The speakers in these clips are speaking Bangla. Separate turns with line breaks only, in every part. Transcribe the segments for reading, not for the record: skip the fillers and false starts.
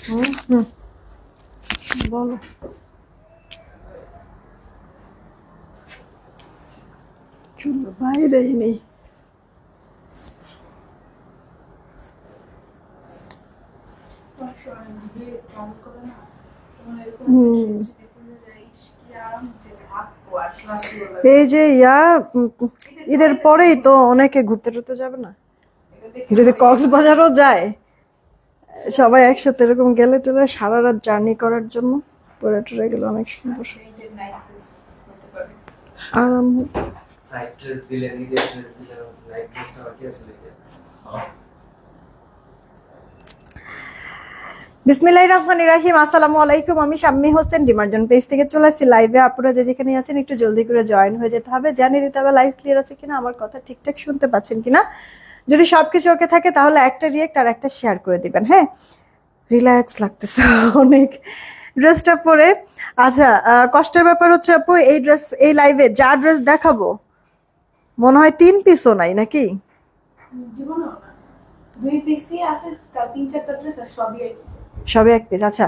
হুম হুম, বলো। চুলো বাইরেই নেই। হুম, এই যে ঈদের পরেই তো অনেকে ঘুরতে টুরতে যাবে না, যদি কক্সবাজারও যায় সবাই একসাথে এরকম গেলে টেলে সারা রাত জার্নি করার জন্য পরে টরে গেলে অনেক সুন্দর আরাম হবে। বিসমিল্লাহির রহমানির রহিম। আসসালামু আলাইকুম। আমি শাম্মী হোসেন ডিমার্জন পেজ থেকে চলে আসছি লাইভে। আপনারা যে যেখানে আছেন একটু জলদি করে জয়েন হয়ে যেতে হবে, জানিয়ে দিতে হবে লাইভ ক্লিয়ার আছে কিনা, আমার কথা ঠিকঠাক শুনতে পাচ্ছেন কিনা। যদি সবকিছু ওকে থাকে তাহলে একটা রিয়েক্ট আর একটা শেয়ার করে দিবেন। হ্যাঁ, রিল্যাক্স লাগতেছে অনেক ড্রেসটা পরে। আচ্ছা, কষ্টের ব্যাপার হচ্ছে আপু, এই ড্রেস এই লাইভে যা ড্রেস দেখাবো মনে হয় 3 পিসও নাই নাকি?
জীবনেও না, 2 পিসই আছে, তাও 3-4টা ড্রেস আর সবই এক পিস।
সবে 1 পিস। আচ্ছা,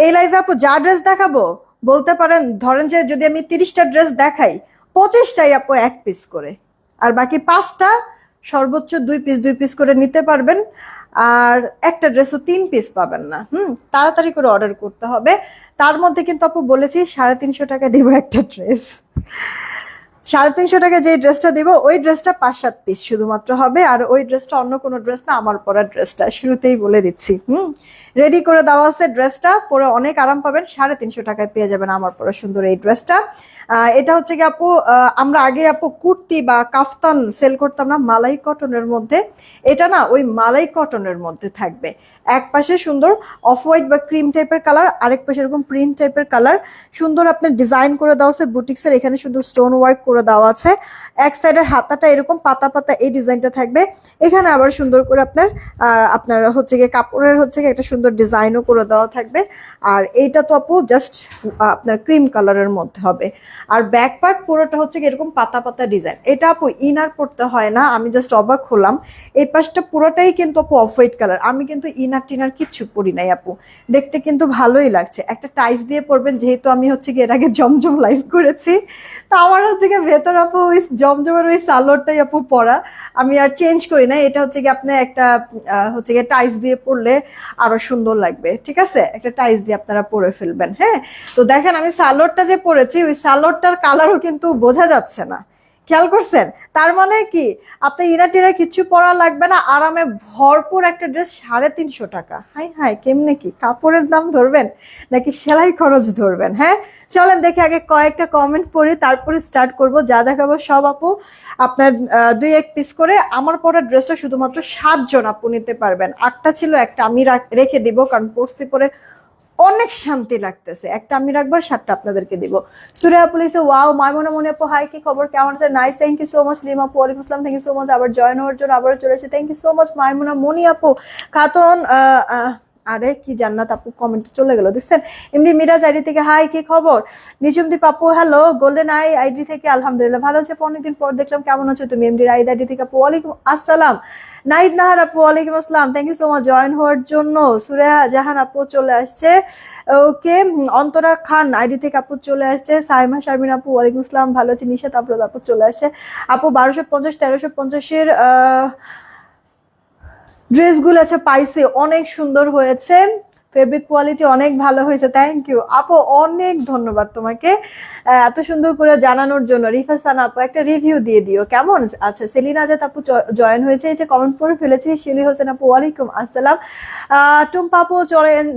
এই লাইভে আপু যা ড্রেস দেখাবো বলতে পারেন, ধরেন যে যদি আমি 30টা ড্রেস দেখাই, 25টাই আপু 1 পিস করে, আর বাকি 5টা সর্বোচ্চ 2 পিস 2 পিস করে নিতে পারবেন। আর একটা ড্রেসও 3 পিস পাবেন না। তাড়াতাড়ি করে অর্ডার করতে হবে। তার মধ্যে কিন্তু আপু বলেছি 350 টাকা দিব একটা ড্রেস। 350 টাকা যে ড্রেসটা দিব ওই ড্রেসটা 5-7 পিস শুধুমাত্র হবে, আর ওই ড্রেসটা অন্য কোনো ড্রেস না, আমার পরা ড্রেসটা, শুরুতেই বলে দিচ্ছি। রেডি করে দেওয়া আছে ড্রেসটা, পরে অনেক আরাম পাবেন। 350 টাকায় পেয়ে যাবেন আমার পরা সুন্দর এই ড্রেসটা। এটা হচ্ছে কি আপু, আমরা আগে আপু কুর্তি বা কাফতান সেল করতাম না মালাই কটনের মধ্যে, এটা না ওই মালাই কটনের মধ্যে থাকবে। এক পাশে সুন্দর অফ হোয়াইট বা ক্রিম টাইপের কালার, আরেক পাশে এরকম প্রিন্ট টাইপের কালার, সুন্দর আপনার ডিজাইন করে দেওয়া আছে বুটিক্সের, এখানে সুন্দর স্টোন ওয়ার্ক করে দেওয়া আছে। এক সাইডের হাতাটা এরকম পাতা পাতা এই ডিজাইনটা থাকবে। এখানে আবার সুন্দর করে আপনার হচ্ছে গিয়ে কাপড়ের হচ্ছে গিয়ে একটা সুন্দর ডিজাইনও করে দেওয়া থাকবে। আর এইটা তো আপু জাস্ট আপনার ক্রিম কালারের মধ্যে হবে। আর ব্যাক পার্ট পুরোটা হচ্ছে গিয়ে এরকম পাতা পাতা ডিজাইন। এটা আপু ইনার পড়তে হয় না, আমি জাস্ট অবাক হলাম। এই পাশটা পুরোটাই কিন্তু আপু অফ হোয়াইট কালার, আমি কিন্তু ইনার টিনার কিচ্ছু পরি নাই আপু। দেখতে কিন্তু ভালোই লাগছে। একটা টাইস দিয়ে পরবেন, যেহেতু আমি হচ্ছে গিয়ে এর আগে জমজম লাইভ করেছি, তো আমার হচ্ছে গিয়ে ভেতর আপু ওই জমজমের ওই সালোয়ারটাই আপু পরা, আমি আর চেঞ্জ করি না। এটা হচ্ছে গিয়ে আপনি একটা হচ্ছে গিয়ে টাইস দিয়ে পরলে আরো সুন্দর লাগবে। ঠিক আছে, একটা টাইস দিয়ে আপনারা পরে ফেলবেন। হ্যাঁ, তো দেখেন আমি সালোয়ারটা যে পরেছি ওই সালোয়ারটার কালারও কিন্তু বোঝা যাচ্ছে না, খেয়াল করছেন? তার মানে কি, আপনার ইনার টিনার কিছু পরা লাগবে না, আরামে ভরপুর একটা ড্রেস 350 টাকা। হাই হাই, কেমনে কি কাপড়ের দাম ধরবেন নাকি সেলাই খরচ ধরবেন? হ্যাঁ, চলেন দেখি আগে কয়েকটা কমেন্ট পড়ি, তারপরে স্টার্ট করব। যা দেখাবো সব আপু আপনার 2-1 পিস করে। আমার পরা ড্রেসটা শুধুমাত্র 7 জন আপু নিতে পারবেন। 8টা ছিল, একটা আমি রেখে দিব, কারণ পরছি পরে অনেক শান্তি লাগতেছে। একটা আমি রাখবার, 7টা আপনাদেরকে দিব। সুরেয়া পুলিশে ওয়াও, মাইমুনা মনি আপু হাই, কি খবর, কেমন আছে? Nice, thank you so much. Lima আপু ওয়ালাইকুম আসসালাম, থ্যাংক ইউ সো মাচ আবার জয়েন হওয়ার জন্য, আবার চলে এসেছে, thank you so much. Maimuna Moni আপু খাতুন, আরে কি জান্নাত আপু কমেন্টে চলে গেল দেখছেন। এমনি মিরাজ আইডি থেকে হাই, কি খবর? নিঝুমদীপ আপু হ্যালো। গোল্ডেন আই আইডি থেকে আলহামদুলিল্লাহ ভালো আছে, অনেকদিন পর দেখলাম, কেমন আছো তুমি? এমডি রাইদ আইডি থেকে আপু ওয়ালাইকুম আসসালাম। নাইদ নাহার আপু ওয়ালাইকুম আসসালাম, thank you so much join হওয়ার জন্য। সুরেয়া জাহান আপু চলে আসছে, ওকে। অন্তরা খান আইডি থেকে আপু চলে আসছে। সাইমা শারমিন আপু ওয়ালাইকুম আসসালাম, ভালো আছি। নিশাত আফরোজ আপু চলে আসছে। আপু 1250 1350-এর ড্রেসগুলো আছে পাইছি, অনেক সুন্দর হয়েছে, ফেব্রিক কোয়ালিটি অনেক ভালো হয়েছে। থ্যাংক ইউ আপু, অনেক ধন্যবাদ তোমাকে এত সুন্দর করে জানানোর জন্য। রিফাসান আপু একটা রিভিউ দিয়ে দিও কেমন। আচ্ছা, সেলিনা আজাদ আপু জয়েন হয়েছে, এই যে কমেন্ট করে ফেলেছি। শিলি হোসেন আপু ওয়ালাইকুম আসসালাম। টুম্পা আপু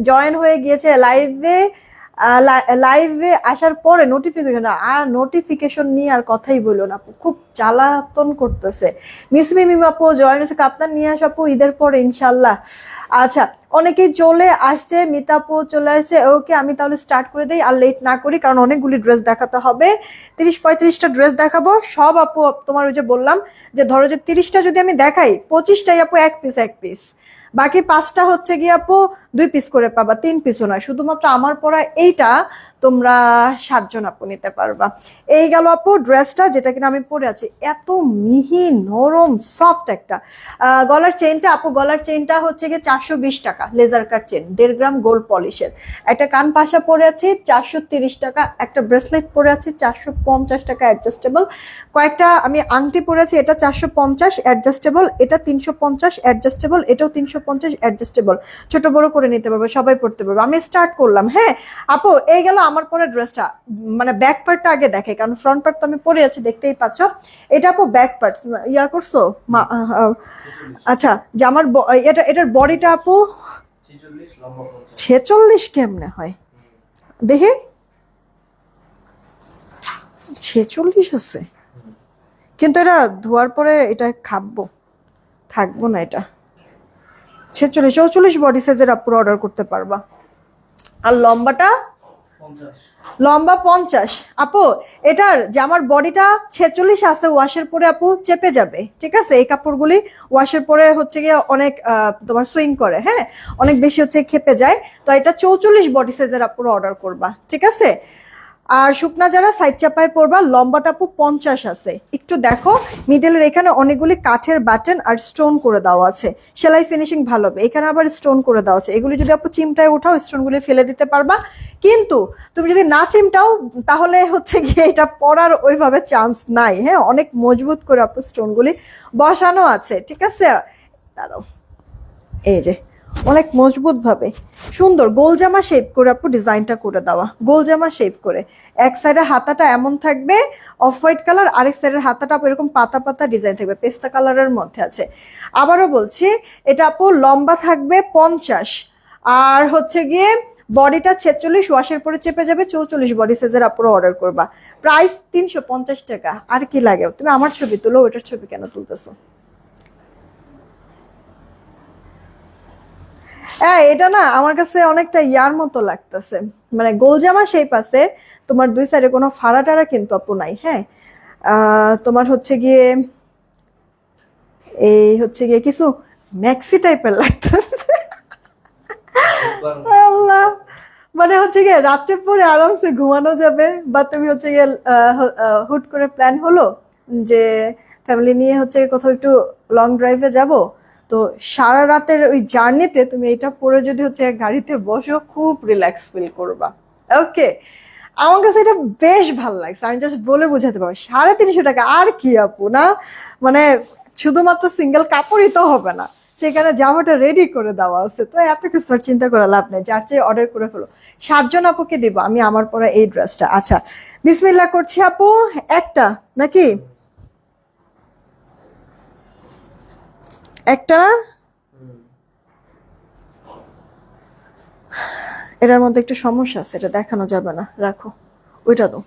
জয়েন হয়ে গিয়েছে লাইভে। লাইভে আসার পরে নোটিফিকেশন নিয়ে আর কথাই বললো না আপু, খুব জ্বালাতন করতেছে। মিস মিম আপু জয়েন হয়েছে, কাপ্তান নিয়ে আস আপু ঈদের পরে ইনশাল্লাহ। আচ্ছা, অনেকেই চলে আসছে। মিতা আপু চলে আসছে, ওকে। আমি তাহলে স্টার্ট করে দিই, আর লেট না করি, কারণ অনেকগুলি ড্রেস দেখাতে হবে। 30-35টা ড্রেস দেখাবো সব আপু। তোমার ওই যে বললাম যে ধরো যে 30টা যদি আমি দেখাই, 25টাই আপু 1 পিস 1 পিস, বাকি 5টা হচ্ছে গিয়ে আপু 2 পিস করে পাবা, 3 পিসও নয়। শুধুমাত্র আমার পরা এইটা তোমরা 7 জন আপু নিতে পারবা। এই গেল আপু ড্রেসটা, যেটা কিনা আমি পরে আছি, এত মিহি নরম সফট একটা। গলার চেইনটা আপু, গলার চেইনটা হচ্ছে গিয়ে 420 টাকা, laser cut chain 1.5 gram gold পলিশের। একটা কান পাশা পরে আছি 430 টাকা, একটা ব্রেসলেট পরে আছি 450 টাকা অ্যাডজাস্টেবল, কয়েকটা আমি আংটি পরে আছি, এটা 450 অ্যাডজাস্টেবল, এটা 350 অ্যাডজাস্টেবল, এটাও 350 অ্যাডজাস্টেবল। ছোট বড় করে নিতে পারবে, সবাই পড়তে পারবে। আমি স্টার্ট করলাম। হ্যাঁ আপু, এই গেল আমার পরে ড্রেসটা। মানে ব্যাক পার্টটা আগে দেখে, কারণ ফ্রন্ট পার্ট তো আমি পরে আছি, দেখতেই পাচ্ছ। এটা আপু ব্যাক পার্ট ইয়া করছো আচ্ছা, জামার এটার বডিটা আপু 46 কেমনে হয় দেখে, 46 আছে, কিন্তু এটা ধোয়ার পরে এটা খাবো, থাকবো না এটা। 46 44 বডি সাইজের আপুর অর্ডার করতে পারবা। আর লম্বাটা 50 আপু। এটার জামার বডিটা 46 আছে, ওয়াশের পরে আপু চেপে যাবে, ঠিক আছে? এই কাপড়গুলি ওয়াশের পরে হচ্ছে গিয়ে অনেক তোমার সুইং করে, হ্যাঁ অনেক বেশি হচ্ছে খেপে যায়। তো এটা 44 বডি সাইজের আপুর অর্ডার করবা, ঠিক আছে? আর শুকনা যারা সাইড চাপায় পরবা, লম্বাটা আপু 50 আছে। একটু দেখো মিডলের এখানে অনেকগুলি কাঠের বাটন আর স্টোন করে দেওয়া আছে, সেলাই ফিনিশিং ভালো হবে। এখানে আবার স্টোন করে দেওয়া আছে, এগুলি যদি আপু চিমটায় উঠাও স্টোনগুলি ফেলে দিতে পারবা। কিন্তু তুমি যদি না চিমটাও তাহলে হচ্ছে গিয়ে এটা পরার ওইভাবে চান্স নাই। হ্যাঁ অনেক মজবুত করে আপু স্টোনগুলি বসানো আছে, ঠিক আছে? দাঁড়াও, এই যে অনেক মজবুত ভাবে সুন্দর গোল জামা শেপ করে আপু ডিজাইনটা করে দেওয়া, গোল জামা শেপ করে। এক সাইডে হাতাটা এমন থাকবে অফ হোয়াইট কালার, আরেক সাইডের হাতাটা আপু এরকম পাতা পাতা ডিজাইন থাকবে, পেস্তা কালারের মধ্যে আছে। আবারও বলছি, এটা আপু লম্বা থাকবে 50, আর হচ্ছে গিয়ে বডিটা 46, ওয়াশের পরে চেপে যাবে 44 বডি সাইজের আপুরো অর্ডার করবা। প্রাইস 350 টাকা। আর কি লাগে? তুমি আমার ছবি তুলো, ওটার ছবি কেন তুলতেছো? হ্যাঁ এটা না আমার কাছে অনেকটা ইয়ার মতো লাগতেছে, মানে গোল জামা শেপ আছে, তোমার দুই সাইডে কোনো ফাড়া টাড়া কিন্তু আপু নাই। হ্যাঁ তোমার হচ্ছে গিয়ে এই হচ্ছে গিয়ে কিছু ম্যাক্সি টাইপের লাগতেছে। আল্লাহ, মানে হচ্ছে গিয়ে রাত্রে পরে আরামসে ঘুমানো যাবে, বা তুমি হচ্ছে গিয়ে হুট করে প্ল্যান হলো যে ফ্যামিলি নিয়ে হচ্ছে কোথাও একটু লং ড্রাইভে যাব, তো সারা রাতের ওই জার্নিতে তুমি এটা পরে যদি হচ্ছে গাড়িতে বসো, খুব রিল্যাক্স ফিল করবা। ওকে, আমার কাছে এটা বেশ ভালো লাগছে, আমি জাস্ট বলে বোঝাতে পারবো। 350 টাকা আর কি আপু, না মানে শুধুমাত্র সিঙ্গেল কাপড়ই তো হবে না, সেখানে জামাটা রেডি করে দেওয়া আছে। তো এত কিছু আর চিন্তা করে লাভ নেই, যার চেয়ে অর্ডার করে ফেলো। 7 জন আপুকে দিব আমি আমার পরা এই ড্রেসটা। আচ্ছা বিসমিল্লাহ করছি আপু, একটা নাকি একটা, এটার মধ্যে একটু সমস্যা আছে, এটা দেখানো যাবে না, রাখো ওইটা দাও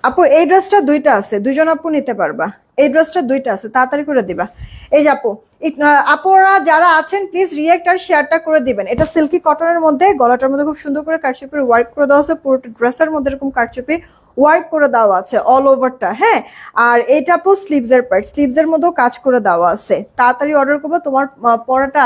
আপু। এই ড্রেসটা দুইটা আছে, দুইজন আপু নিতে পারবা। এই ড্রেসটা দুইটা আছে, তাড়াতাড়ি করে দিবা। এই যে আপু, আপুরা যারা আছেন প্লিজ রিয়েক্ট আর শেয়ারটা করে দিবেন। এটা সিল্কি কটনের মধ্যে, গলাটার মধ্যে খুব সুন্দর করে কারচুপির ওয়ার্ক করে দেওয়া আছে, পুরোটা ড্রেসের মধ্যে এরকম কারচুপি ওয়ার্ক করে দেওয়া আছে অল ওভারটা। হ্যাঁ আর এইটা আপু স্লিভসের পার্ট, স্লিভসের মধ্যেও কাজ করে দেওয়া আছে। তাড়াতাড়ি অর্ডার করবো, তোমার পড়াটা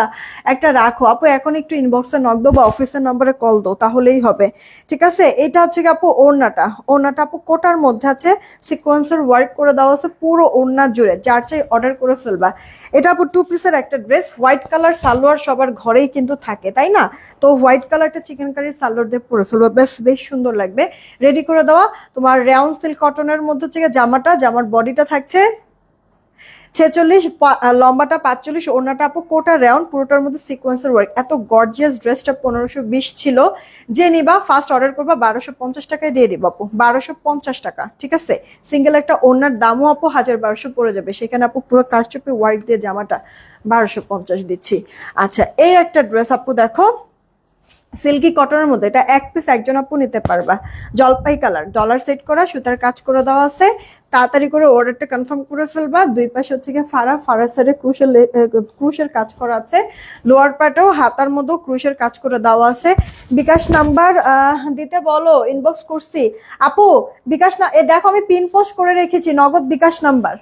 একটা রাখো আপু, এখন একটু ইনবক্সে নক দাও বা অফিসের নম্বরে কল দাও, তাহলেই হবে, ঠিক আছে? এটা হচ্ছে কি আপু ওড়নাটা, ওড়নাটা আপু কোটার মধ্যে আছে, সিকোয়েন্সের ওয়ার্ক করে দেওয়া আছে পুরো ওড়না জুড়ে, যার চাই অর্ডার করে ফেলবা। এটা আপু 2 পিসের একটা ড্রেস, হোয়াইট কালার সালোয়ার সবার ঘরেই কিন্তু থাকে তাই না? তো হোয়াইট কালারটা চিকেন কারি সালোয়ার দিয়ে পরে ফেলবো, বেশ সুন্দর লাগবে। রেডি করে দেওয়া। তোমার রেয়ন সিল্ক কটনের মধ্যে হচ্ছে জামাটা, জামার বডিটা থাকছে 46, লম্বাটা 45, ওড়নাটা আপু কোটা রেয়ন, পুরোটার মধ্যে সিকোয়েন্সের ওয়ার্ক। এত গর্জিয়াস ড্রেসটা 1520 ছিল, যে নিবা ফার্স্ট অর্ডার করবা 1250 টাকায় দিয়ে দিব আপু, 1250 টাকা, ঠিক আছে? সিঙ্গেল একটা ওড়নার দামও আপু 1200 পড়ে যাবে, সেখানে আপু পুরো কারচুপি ওয়ার্ক দিয়ে জামাটা 1250 দিচ্ছি। আচ্ছা এই একটা ড্রেস আপু দেখো, সিল্কি কটনের মধ্যে, এটা এক পিস একজন আপু নিতে পারবা। জলপাই কালার, ডলার সেট করা, সুতার কাজ করে দেওয়া আছে। তাড়াতাড়ি করে অর্ডারটা কনফার্ম করে ফেলবা। দুই পাশে হচ্ছে গিয়ে ফাড়া সাইডে ক্রুশের কাজ করা আছে, লোয়ার পার্টেও হাতার মধ্যেও ক্রুশের কাজ করে দেওয়া আছে। বিকাশ নাম্বার দিতে বলো, ইনবক্স করছি আপু। বিকাশ না, এ দেখো আমি পিন পোস্ট করে রেখেছি, নগদ বিকাশ নাম্বার।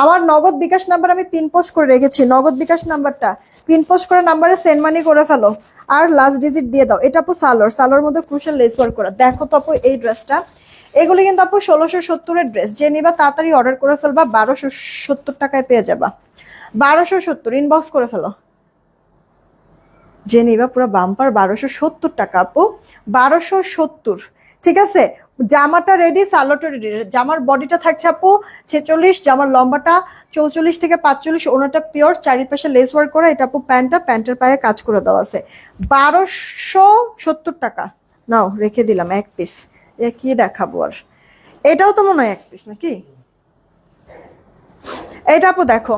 আমার নগদ বিকাশ নাম্বার আমি পিন পোস্ট করে রেখেছি, নগদ বিকাশ নাম্বারটা পিন পোস্ট করে নাম্বারে সেন্ড মানি করে ফেলো আর লাস্ট ডিজিট দিয়ে দাও। এটা আপু সালোয়ার, সালোয়ার মধ্যে ক্রুশাল লেস ওয়ার্ক করা। দেখো তো আপু এই ড্রেসটা, এগুলি কিন্তু আপু 1670-এর ড্রেস, যে নিবা তাড়াতাড়ি অর্ডার করে ফেলবা, 1270 টাকায় পেয়ে যাবা। 1270 ইনবক্স করে ফেলো, যে নিবা পুরো বাম্পার 1270 টাকা আপু, 1270। ঠিক আছে, জামাটা রেডি, সালোয়ারটা রেডি। জামার বডিটা থাকছে আপু 46, জামার লম্বাটা 44 থেকে 45, ওনাটা পিওর, চারিপাশে লেস ওয়ার্ক করা। এটা আপু প্যান্টটা, প্যান্টের পায়ে কাজ করে দেওয়া আছে, 1270 টাকা। নাও রেখে দিলাম এক পিস। এ কি দেখাবো আর, এটাও তো মনে হয় এক পিস নাকি। এটা আপু দেখো,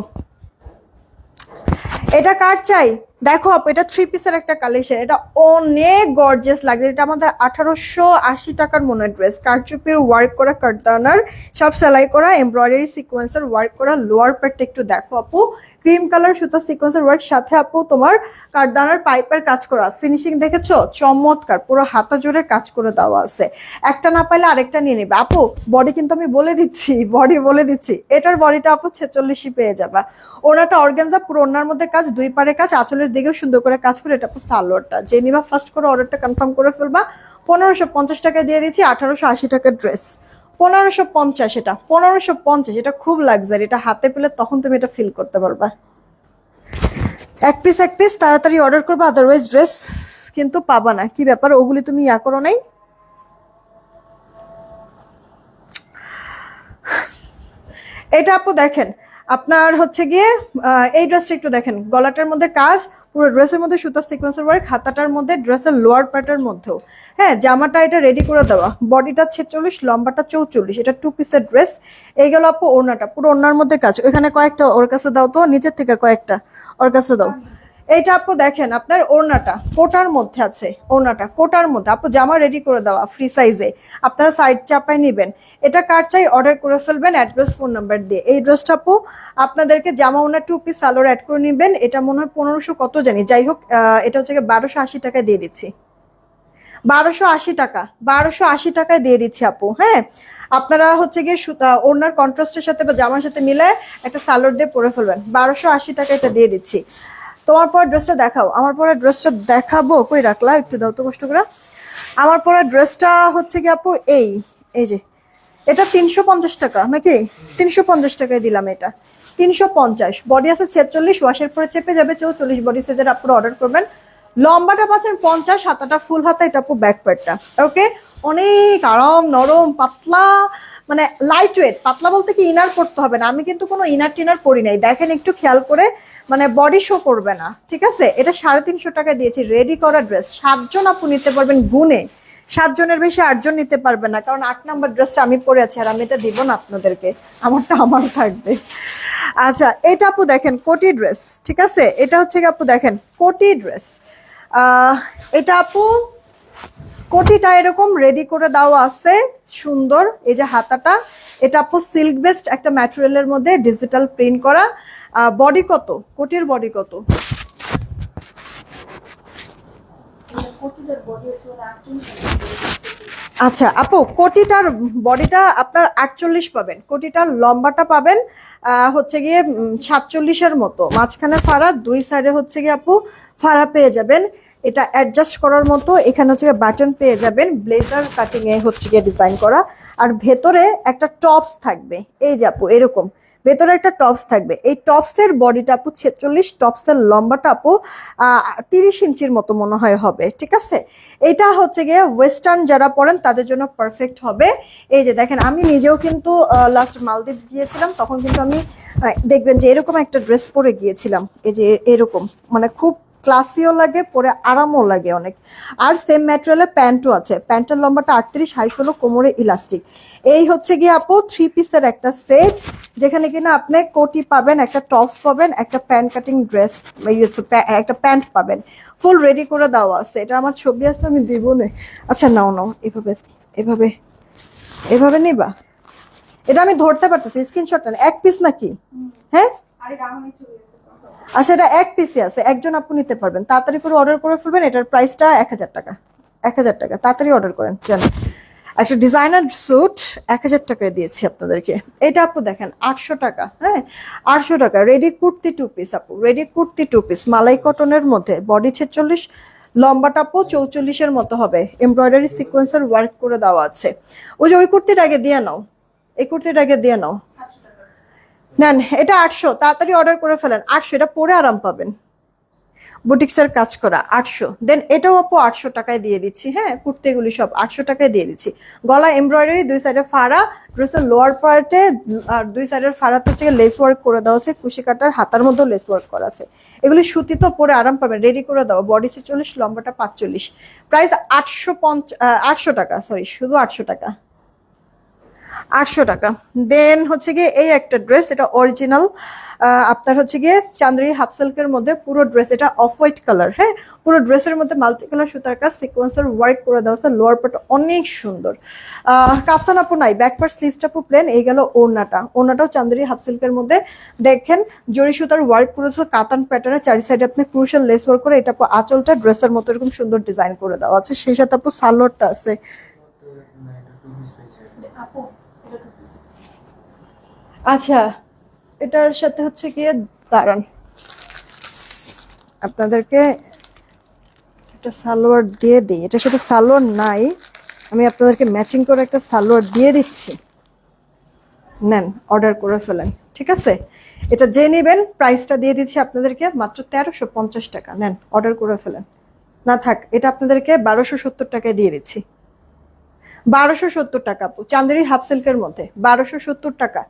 এটা কার চাই দেখো আপু, এটা 3 পিসের একটা কালেকশন, এটা অনেক গর্জিয়াস লাগে। এটা আমাদের 1880 টাকার মনে ড্রেস, কারচুপির ওয়ার্ক করা, কাটদানার সব সেলাই করা, এমব্রয়ডারি সিকোয়েন্সের ওয়ার্ক করা। লোয়ার পার্টটা একটু দেখো আপু, ক্রিম কালার সুতা সিকোয়েন্সের ওয়ার্ক, সাথে আপু তোমার কাটদানার পাইপের কাজ করা। ফিনিশিং দেখেছো, চমৎকার, পুরো হাতা জুড়ে কাজ করে দেওয়া আছে। একটা না পাইলে আরেকটা নিয়ে নিবে আপু। বডি কিন্তু আমি বলে দিচ্ছি, বডি বলে দিচ্ছি, এটার বডিটা আপু 46 পেয়ে যাবা। ওনাটা অর্গানজা, পুরো ওনার মধ্যে কাজ, দুই পারে কাজ, আঁচলের দিকেও সুন্দর করে কাজ করে। এটা আপু সালোয়ারটা, যে নিবা ফার্স্ট করে অর্ডারটা কনফার্ম করে ফেলবা। 1550 টাকা দিয়ে দিচ্ছি, 1880 টাকার ড্রেস, 1550। এটা 1550, এটা খুব লাক্সারি, এটা হাতে পেলে তখন তুমি এটা ফিল করতে পারবা। এক পিস তাড়াতাড়ি অর্ডার করবা, আদারওয়াইজ ড্রেস কিন্তু পাবা না। কি ব্যাপার, ওগুলি তুমি ইয়া করো নাই? এটা আপু দেখেন, আপনার হচ্ছে গিয়ে এই ড্রেসটা একটু দেখেন, গলাটার মধ্যে কাজ, পুরো ড্রেসের মধ্যে সুতা সিকোয়েন্সের ওয়ার্ক, হাতাটার মধ্যে, ড্রেসের লোয়ার পার্টের মধ্যেও। হ্যাঁ, জামাটা এটা রেডি করে দেওয়া, বডিটা 46, লম্বাটা 44, এটা 2 পিসের ড্রেস। এই গেল আপু ওড়নাটা, পুরো ওড়নার মধ্যে কাজ। এখানে কয়েকটা ওর কাছে দাও তো, নিচের থেকে কয়েকটা ওর কাছে দাও। এইটা আপু দেখেন, আপনার ওড়নাটা কোটার মধ্যে আছে, ওড়নাটা কোটার মধ্যে আপু, জামা রেডি করে দেওয়া ফ্রি সাইজে, আপনারা সাইড চাপায় নেবেন। এটা কার চাই অর্ডার করে ফেলবেন অ্যাড্রেস ফোন নাম্বার দিয়ে। এই ড্রেসটা আপু আপনাদেরকে জামা ওনার 2 পিস সালোয়ার অ্যাড করে নেবেন। এটা মনে হয় 1500 কত জানি, যাই হোক এটা হচ্ছে 1280 টাকায় দিয়ে দিচ্ছি, 1280 টাকা, 1280 টাকায় দিয়ে দিচ্ছি আপু। হ্যাঁ, আপনারা হচ্ছে গিয়ে ওড়নার কন্ট্রাস্টের সাথে বা জামার সাথে মিলে একটা সালোয়ার দিয়ে পরে ফেলবেন, 1280 টাকা এটা দিয়ে দিচ্ছি। তোমার পরে ড্রেসটা দেখাও, আমার পরে ড্রেসটা দেখাবো, কই রাখলা, একটু দাও তো কষ্ট করে। আমার পরে ড্রেসটা হচ্ছে কি আপু এই এই যে, এটা 350 টাকা নাকি, 350 টাকায় দিলাম এটা, 350। বডি আছে 46, ওয়াশের পরে চেপে যাবে 44, বডি সাইজের আপনারা অর্ডার করবেন। লম্বাটা পাচ্ছেন 50, হাতাটা ফুল হাতা, এটা আপু ব্যাক পার্টটা। ওকে, অনেক আরাম, নরম, পাতলা, মানে লাইট ওয়েট। পাতলা বলতে কি ইনার করতে হবে না, আমি কিন্তু কোনো ইনার টিনার করি নাই, দেখেন একটু খেয়াল করে, মানে বডি শো করবে না। ঠিক আছে, এটা 350 টাকা দিয়েছি, রেডি করা ড্রেস। 7 জন আপু নিতে পারবেন গুনে, 7 জনের বেশি 8 জন নিতে পারবে না, কারণ 8 নাম্বার ড্রেসটা আমি পরে আছি আর আমি এটা দিব না আপনাদেরকে, আমারটা আমার থাকবে। আচ্ছা, এটা আপু দেখেন কোটি ড্রেস। ঠিক আছে, এটা হচ্ছে কি আপু দেখেন কোটি ড্রেস। এটা আপু কোটিটা এরকম রেডি করে দেওয়া আছে, সুন্দর। এই যে হাতাটা, এটা আপু সিল্ক বেসড একটা ম্যাটেরিয়ালের মধ্যে ডিজিটাল প্রিন্ট করা। বডি কত, কোটির বডি কত? আচ্ছা আপু, কোটিটার বডিটা আপনার 48 পাবেন, কোটিটার লম্বাটা পাবেন হচ্ছে গিয়ে 47-এর মতো, মাঝখানে ফাড়া, দুই সাইডে হচ্ছে গিয়ে আপু ফাড়া পেয়ে যাবেন। এটা অ্যাডজাস্ট করার মতো, এখানে হচ্ছে বাটন পেয়ে যাবেন, ব্লেজার কাটিং এ হচ্ছে গিয়ে ডিজাইন করা। আর ভেতরে একটা টপস থাকবে, এই যে আপু এরকম ভেতরে একটা টপস থাকবে। এই টপসের বডিটা আপু 46, টপসের লম্বাটা আপু 30 ইঞ্চির মতো মনে হয় হবে। ঠিক আছে, এটা হচ্ছে গিয়ে ওয়েস্টার্ন যারা পরেন তাদের জন্য পারফেক্ট হবে। এই যে দেখেন, আমি নিজেও কিন্তু লাস্ট মালদ্বীপ গিয়েছিলাম, তখন কিন্তু আমি দেখবেন যে এরকম একটা ড্রেস পরে গিয়েছিলাম, এই যে এরকম, মানে খুব ক্লাসিও লাগে, পরে আরামও লাগে অনেক। আর সেম ম্যাটেরিয়ালের প্যান্টও আছে, প্যান্টের লম্বাটা 38, হাই 16, কোমরে ইলাস্টিক। এই হচ্ছে গিয়ে আপু 3 পিসের একটা সেট, যেখানে কিনা আপনি কোটি পাবেন, একটা টপস পাবেন, একটা প্যান্ট কাটিং ড্রেস, একটা প্যান্ট পাবেন, ফুল রেডি করে দেওয়া আছে। এটা আমার ছবি আছে, আমি দিব না। আচ্ছা নাও নাও, এভাবে এভাবে এভাবে নিবা, এটা আমি ধরতে পারতেছি, স্ক্রিনশট নেন। এক পিস নাকি? হ্যাঁ, আচ্ছা এটা এক পিসে আছে, একজন আপু নিতে পারবেন, তাড়াতাড়ি করে অর্ডার করে ফেলবেন। এটার প্রাইসটা 1000 টাকা, 1000 টাকা, তাড়াতাড়ি অর্ডার করেন জানেন। একটা ডিজাইনার স্যুট 1000 টাকায় দিয়েছি আপনাদেরকে। এটা আপু দেখেন 800 টাকা, হ্যাঁ 800 টাকা। রেডি কুর্তি 2 পিস আপু, রেডি কুর্তি 2 পিস মালাই কটনের মধ্যে, বডি 46, লম্বাটা আপু 44-এর মতো হবে, এমব্রয়ডারি সিকোয়েন্সের ওয়ার্ক করে দেওয়া আছে। ওই যে ওই কুর্তিটা আগে দিয়ে নাও, এই কুর্তিটা আগে দিয়ে নাও।
800 টাকা।
নেন এটা 800, তাড়াতাড়ি অর্ডার করে ফেলেন। 800, এটা পরে আরাম পাবেন, বুটিক্সের কাজ করা 800। দেন এটাও আপু 800 টাকায় দিয়ে দিচ্ছি, হ্যাঁ কুর্তিগুলি সব 800 টাকায় দিয়ে দিচ্ছি। গলা এমব্রয়ডারি, দুই সাইডে ফাড়া, ড্রেসের লোয়ার পার্টে আর দুই সাইডের ফাড়াতে হচ্ছে লেস ওয়ার্ক করে দেওয়া আছে, কুশি কাটার হাতার মধ্যেও লেস ওয়ার্ক করা আছে। এগুলি সুতি তো, পরে আরাম পাবেন, রেডি করে দাও। বডি 46, লম্বাটা 45, প্রাইস 800 টাকা, সরি শুধু 800 টাকা, 800 টাকা। দেন হচ্ছে গিয়ে এই একটা ড্রেস, এটা অরিজিনাল আপনার হচ্ছে গিয়ে চান্দেরি হাফ সিল্কের মধ্যে পুরো ড্রেস, এটা অফ হোয়াইট কালার, হ্যাঁ পুরো ড্রেসের মধ্যে মাল্টি কালার সুতার কাজ, সিকোয়েন্সের ওয়ার্ক করে দেওয়া আছে, লোয়ার পার্ট অনেক সুন্দর। কাফতান আপু নাই, ব্যাক পার্ট স্লিভসটা আপু প্লেন। এই গেল ওড়নাটাও চান্দেরি হাফ সিল্কের মধ্যে দেখেন জরি সুতার ওয়ার্ক করেছিল কাতান প্যাটার্নে, চারি সাইডে আপনি ক্রুশাল লেস ওয়ার্ক করে, এটা আপু আঁচলটা ড্রেসের মতো এরকম সুন্দর ডিজাইন করে দেওয়া আছে, সেই সাথে আপু সালোয়ারটা আছে।
আপু এটা 2 পিস।
আচ্ছা এটার সাথে হচ্ছে গিয়ে দাঁড়ান, আপনাদেরকে একটা সালোয়ার দিয়ে দিই, এটার সাথে সালোয়ার নাই, আমি আপনাদেরকে ম্যাচিং করে একটা সালোয়ার দিয়ে দিচ্ছি, নেন অর্ডার করে ফেলেন, ঠিক আছে? এটা যে নেবেন প্রাইসটা দিয়ে দিচ্ছি আপনাদেরকে মাত্র 1350 টাকা, নেন অর্ডার করে ফেলেন। না থাক, এটা আপনাদেরকে 1270 টাকায় দিয়ে দিচ্ছি, 1270 টাকা আপু, চান্দেরি হাফ সিল্কের মধ্যে 1270 টাকা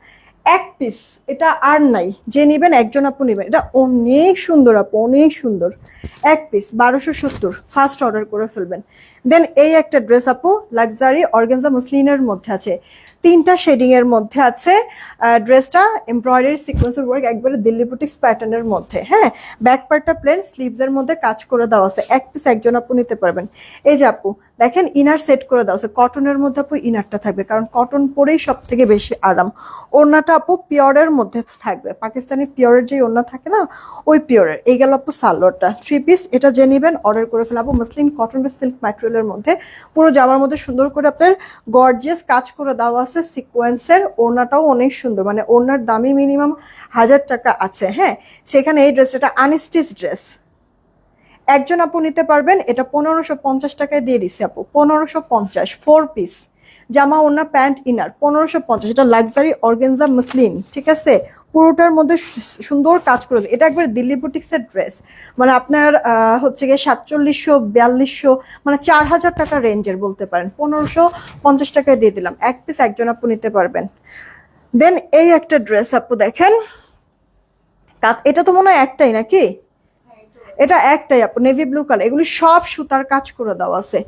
এক পিস। এটা আর নাই, যে নেবেন একজন আপু নেবেন, এটা অনেক সুন্দর আপু, অনেক সুন্দর। এক পিস 1270, ফার্স্ট অর্ডার করে ফেলবেন। দেন এই একটা ড্রেস আপু, লাক্সারি অর্গানজা মসলিনের মধ্যে আছে, 3টা শেডিং এর মধ্যে আছে। ড্রেসটা এমব্রয়ডারি সিকোয়েন্সের ওয়ার্ক, একবারে দিল্লি বুটিক্স প্যাটার্নের মধ্যে, হ্যাঁ ব্যাক পার্টটা প্লেন, স্লিভসের মধ্যে কাজ করে দেওয়া আছে। এক পিস একজন আপু নিতে পারবেন। এই যে আপু দেখেন ইনার সেট করে দেওয়া আছে, কটনের মধ্যে আপু ইনারটা থাকবে, কারণ কটন পরেই সব থেকে বেশি আরাম। ওড়নাটা আপু পিওরের মধ্যে থাকবে, পাকিস্তানি পিওরের যে ওড়না থাকে না ওই পিওরের। এই গেল আপু সালোয়ারটা 3 পিস, এটা যে নেবেন অর্ডার করে ফেলাবো। মসলিন কটন বা সিল্ক ম্যাটেরিয়ালের মধ্যে, পুরো জামার মধ্যে সুন্দর করে আপনার গর্জিয়াস কাজ করে দেওয়া আছে সিকোয়েন্সের। ওড়নাটাও অনেক সুন্দর, মানে ওড়নার দামই মিনিমাম 1000 টাকা আছে, হ্যাঁ সেখানে এই ড্রেসটা আনস্টিচ ড্রেস, একজন আপু নিতে পারবেন। এটা 1550 টাকায় দিয়ে দিছি আপু, 1550, 4 পিস জামা ওড়না প্যান্ট ইনার 1550। এটা লাক্সারি অর্গানজা মসলিন, ঠিক আছে পুরোটার মধ্যে সুন্দর কাজ করে। এটা একবার দিল্লি বুটিক্সের ড্রেস, মানে আপনার হচ্ছে গিয়ে 4700, 4200, মানে 4000 টাকা রেঞ্জের বলতে পারেন, 1550 টাকায় দিয়ে দিলাম। এক পিস একজন আপু নিতে পারবেন। দেন এই একটা ড্রেস আপু দেখেন, এটা তো মনে হয় একটাই নাকি, এটা একটাই আপু, নেভি ব্লু কালার। এগুলি সব সুতার কাজ করে দেওয়া আছে,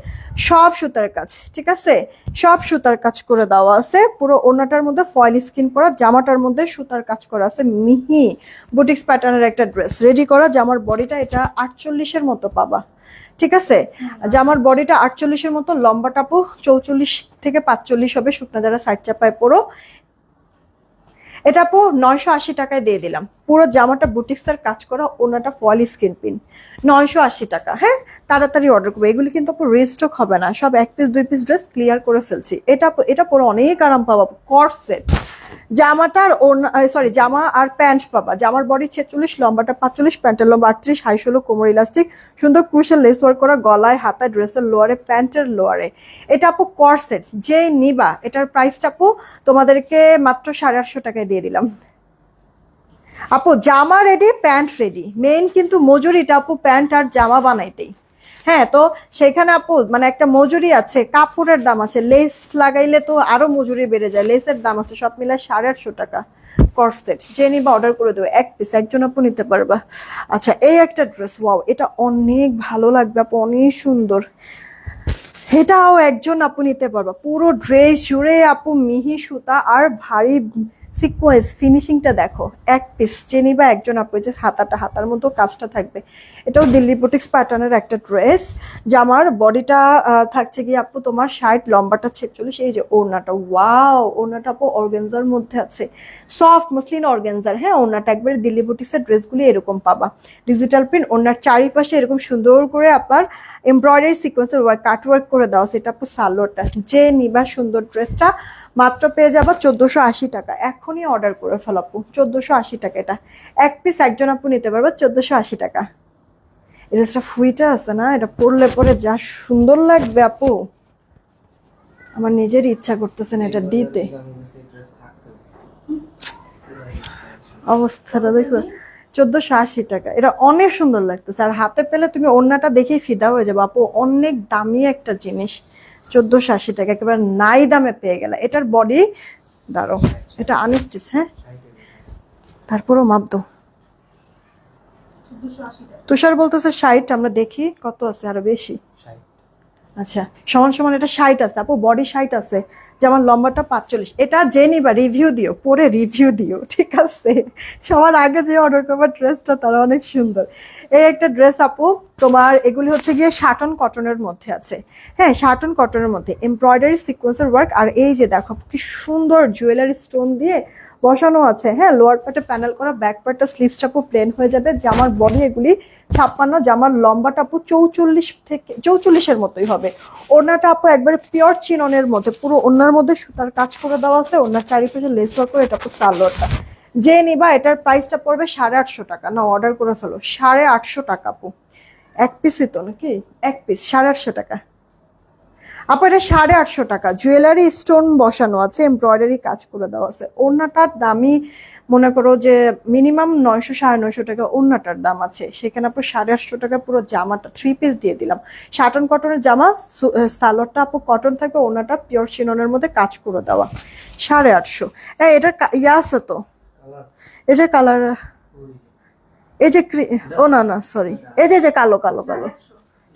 সব সুতার কাজ, ঠিক আছে সব সুতার কাজ করে দেওয়া আছে। পুরো ওড়নাটার মধ্যে ফয়েল স্কিন করা, জামাটার মধ্যে সুতার কাজ করা আছে, মিহি বুটিক্স প্যাটার্নের একটা ড্রেস রেডি করা। জামার বডিটা এটা 48-এর মতো পাবা, ঠিক আছে জামার বডিটা 48-এর মতো, লম্বাটা আপু 44 থেকে 45 হবে, শুকনা যারা সাইড চাপায় পরো। এটা আপু 980 টাকায় দিয়ে দিলাম, পুরো জামাটা বুটিক্সের কাজ করা, ওনাটা ফয়েল স্কিন পিন, 980 টাকা। হ্যাঁ তাড়াতাড়ি অর্ডার করবো, এগুলি কিন্তু আপু রিস্টক হবে না, সব 1 পিস 2 পিস ড্রেস ক্লিয়ার করে ফেলছি। এটা পরে অনেক আরাম পাবা, কর্ড সেট জামাটার সরি জামা আর প্যান্ট পাবা। জামার বডি 46, লম্বাটা 45, প্যান্টের লম্বা 38, হাই 16, কোমর ইলাস্টিক, সুন্দর ক্রুশাল লেস ওয়ার্ক করা, গলায় হাতায়, ড্রেসের লোয়ারে, প্যান্টের লোয়ারে। এটা আপু কর্ড সেট, যে নিবা এটার প্রাইসটা আপু তোমাদেরকে মাত্র 850 টাকায় দিয়ে দিলাম। আপু জামা রেডি, প্যান্ট রেডি, মেইন কিন্তু মজুরিটা আপু প্যান্ট আর জামা বানাইতেই। হ্যাঁ তো সেখানে আপু মানে একটা মজুরি আছে, কাপড়ের দাম আছে, লেস লাগাইলে তো আরো মজুরি বেড়ে যায়, লেসের দাম আছে, সব মিলায় 850 টাকা কর্সেট। যে নিবা অর্ডার করে দেবো, এক পিস একজন আপু নিতে পারবা। আচ্ছা এই একটা ড্রেস, ওয়াও এটা অনেক ভালো লাগবে আপু, অনেক সুন্দর, এটাও একজন আপু নিতে পারবা। পুরো ড্রেস জুড়ে আপু মিহি সুতা আর ভারী সিকোয়েন্স ফিনিশিংটা দেখো, এক পিস চেনি বা একজন আপু, যে হাতার মতো কাজটা থাকবে। এটাও দিল্লি বুটিক্স প্যাটার্নের একটা ড্রেস। জামার বডিটা থাকছে কি আপু তোমার 60, লম্বাটা 46। এই যে ওড়নাটা, ওয়াও, ওড়নাটা আপু অর্গানজার মধ্যে আছে, সফট মসলিন অর্গানজার। হ্যাঁ, ওড়নাটা একবারে দিল্লি বুটিক্সের ড্রেসগুলি এরকম পাবা, ডিজিটাল প্রিন্ট। ওড়নার চারিপাশে এরকম সুন্দর করে আপনার এমব্রয়ডারি সিকোয়েন্সের ওয়ার্ক, কাট ওয়ার্ক করে দেওয়া, সেটা আপু সালোয়ারটা। যে নিবা সুন্দর ড্রেসটা মাত্র পেয়ে যাবো 1480 টাকা। এখনই অর্ডার করে ফেলো আপু, 1480 টাকা। এটা এক পিস একজন আপু নিতে পারবে 1480 টাকা। এই ড্রেসটা ফুইটা আছে না, এটা পরলে পরে যা সুন্দর লাগবে আপু, আমার নিজেরই ইচ্ছা করতেছে না এটা দিতে। অবস্থাটা দেখছো, 1480 টাকা। এটা অনেক সুন্দর লাগতেছে, আর হাতে পেলে তুমি ওড়নাটা দেখেই ফিদা হয়ে যাবে আপু। অনেক দামি একটা জিনিস, 1480 টাকা, একেবারে নাই দামে পেয়ে গেলে। এটার বডি দাঁড়ো, এটা আনস্টিচ, হ্যাঁ, তারপরও মাপ দাও।
1480 টাকা।
তুষার বলতেছে 60, আমরা দেখি কত আছে, আরো বেশি। আচ্ছা, সমান সমান এটা 60 আছে আপু, বডি 60 আছে, যেমন লম্বাটা 45। এটা যে নিবা রিভিউ দিও, পরে রিভিউ দিও, ঠিক আছে? সবার আগে যে অর্ডার করবার ড্রেসটা তারা অনেক সুন্দর। এই একটা ড্রেস আপু তোমার, এগুলি হচ্ছে গিয়ে শাটন কটনের মধ্যে আছে। হ্যাঁ, শাটন কটনের মধ্যে এমব্রয়ডারি সিকোয়েন্সের ওয়ার্ক, আর এই যে দেখো কি সুন্দর জুয়েলারি স্টোন দিয়ে বসানো আছে। হ্যাঁ, লোয়ার পার্টে প্যানেল করা, ব্যাক পার্টটা স্লিভসটা আপু প্লেন হয়ে যাবে। জামার বডি এগুলি 56, জামার লম্বাটা আপু 44 থেকে 44-এর মতোই হবে। ওড়নাটা আপু একবারে পিওর চিননের মধ্যে, পুরো ওড়নার মধ্যে সুতার কাজ করে দেওয়া আছে, ওড়নার চারিপাশে লেস ওয়ার্ক করে। এটা আপু সালোয়ারটা। যে নিবা এটার প্রাইসটা পড়বে 850 টাকা। না, অর্ডার করে ফেলো, 850 টাকা আপু। এক পিসই তো নাকি, এক পিস 850 টাকা আপু। এটা 850 টাকা, জুয়েলারি স্টোন বসানো আছে, এমব্রয়ডারি কাজ করে দেওয়া আছে। ওড়নাটার দামই মনে করো যে মিনিমাম 900 950 টাকা ওড়নাটার দাম আছে, সেখানে আপু 850 টাকা পুরো জামাটা 3 পিস দিয়ে দিলাম। শাটন কটনের জামা, সালোয়ারটা আপু কটন থাকবে, ওড়নাটা পিওর চিননের মধ্যে কাজ করে দেওয়া, 850। এটার ইয়া আছে তো, এই যে কালার, এই যে ও না না সরি, এই যে কালো কালো কালো,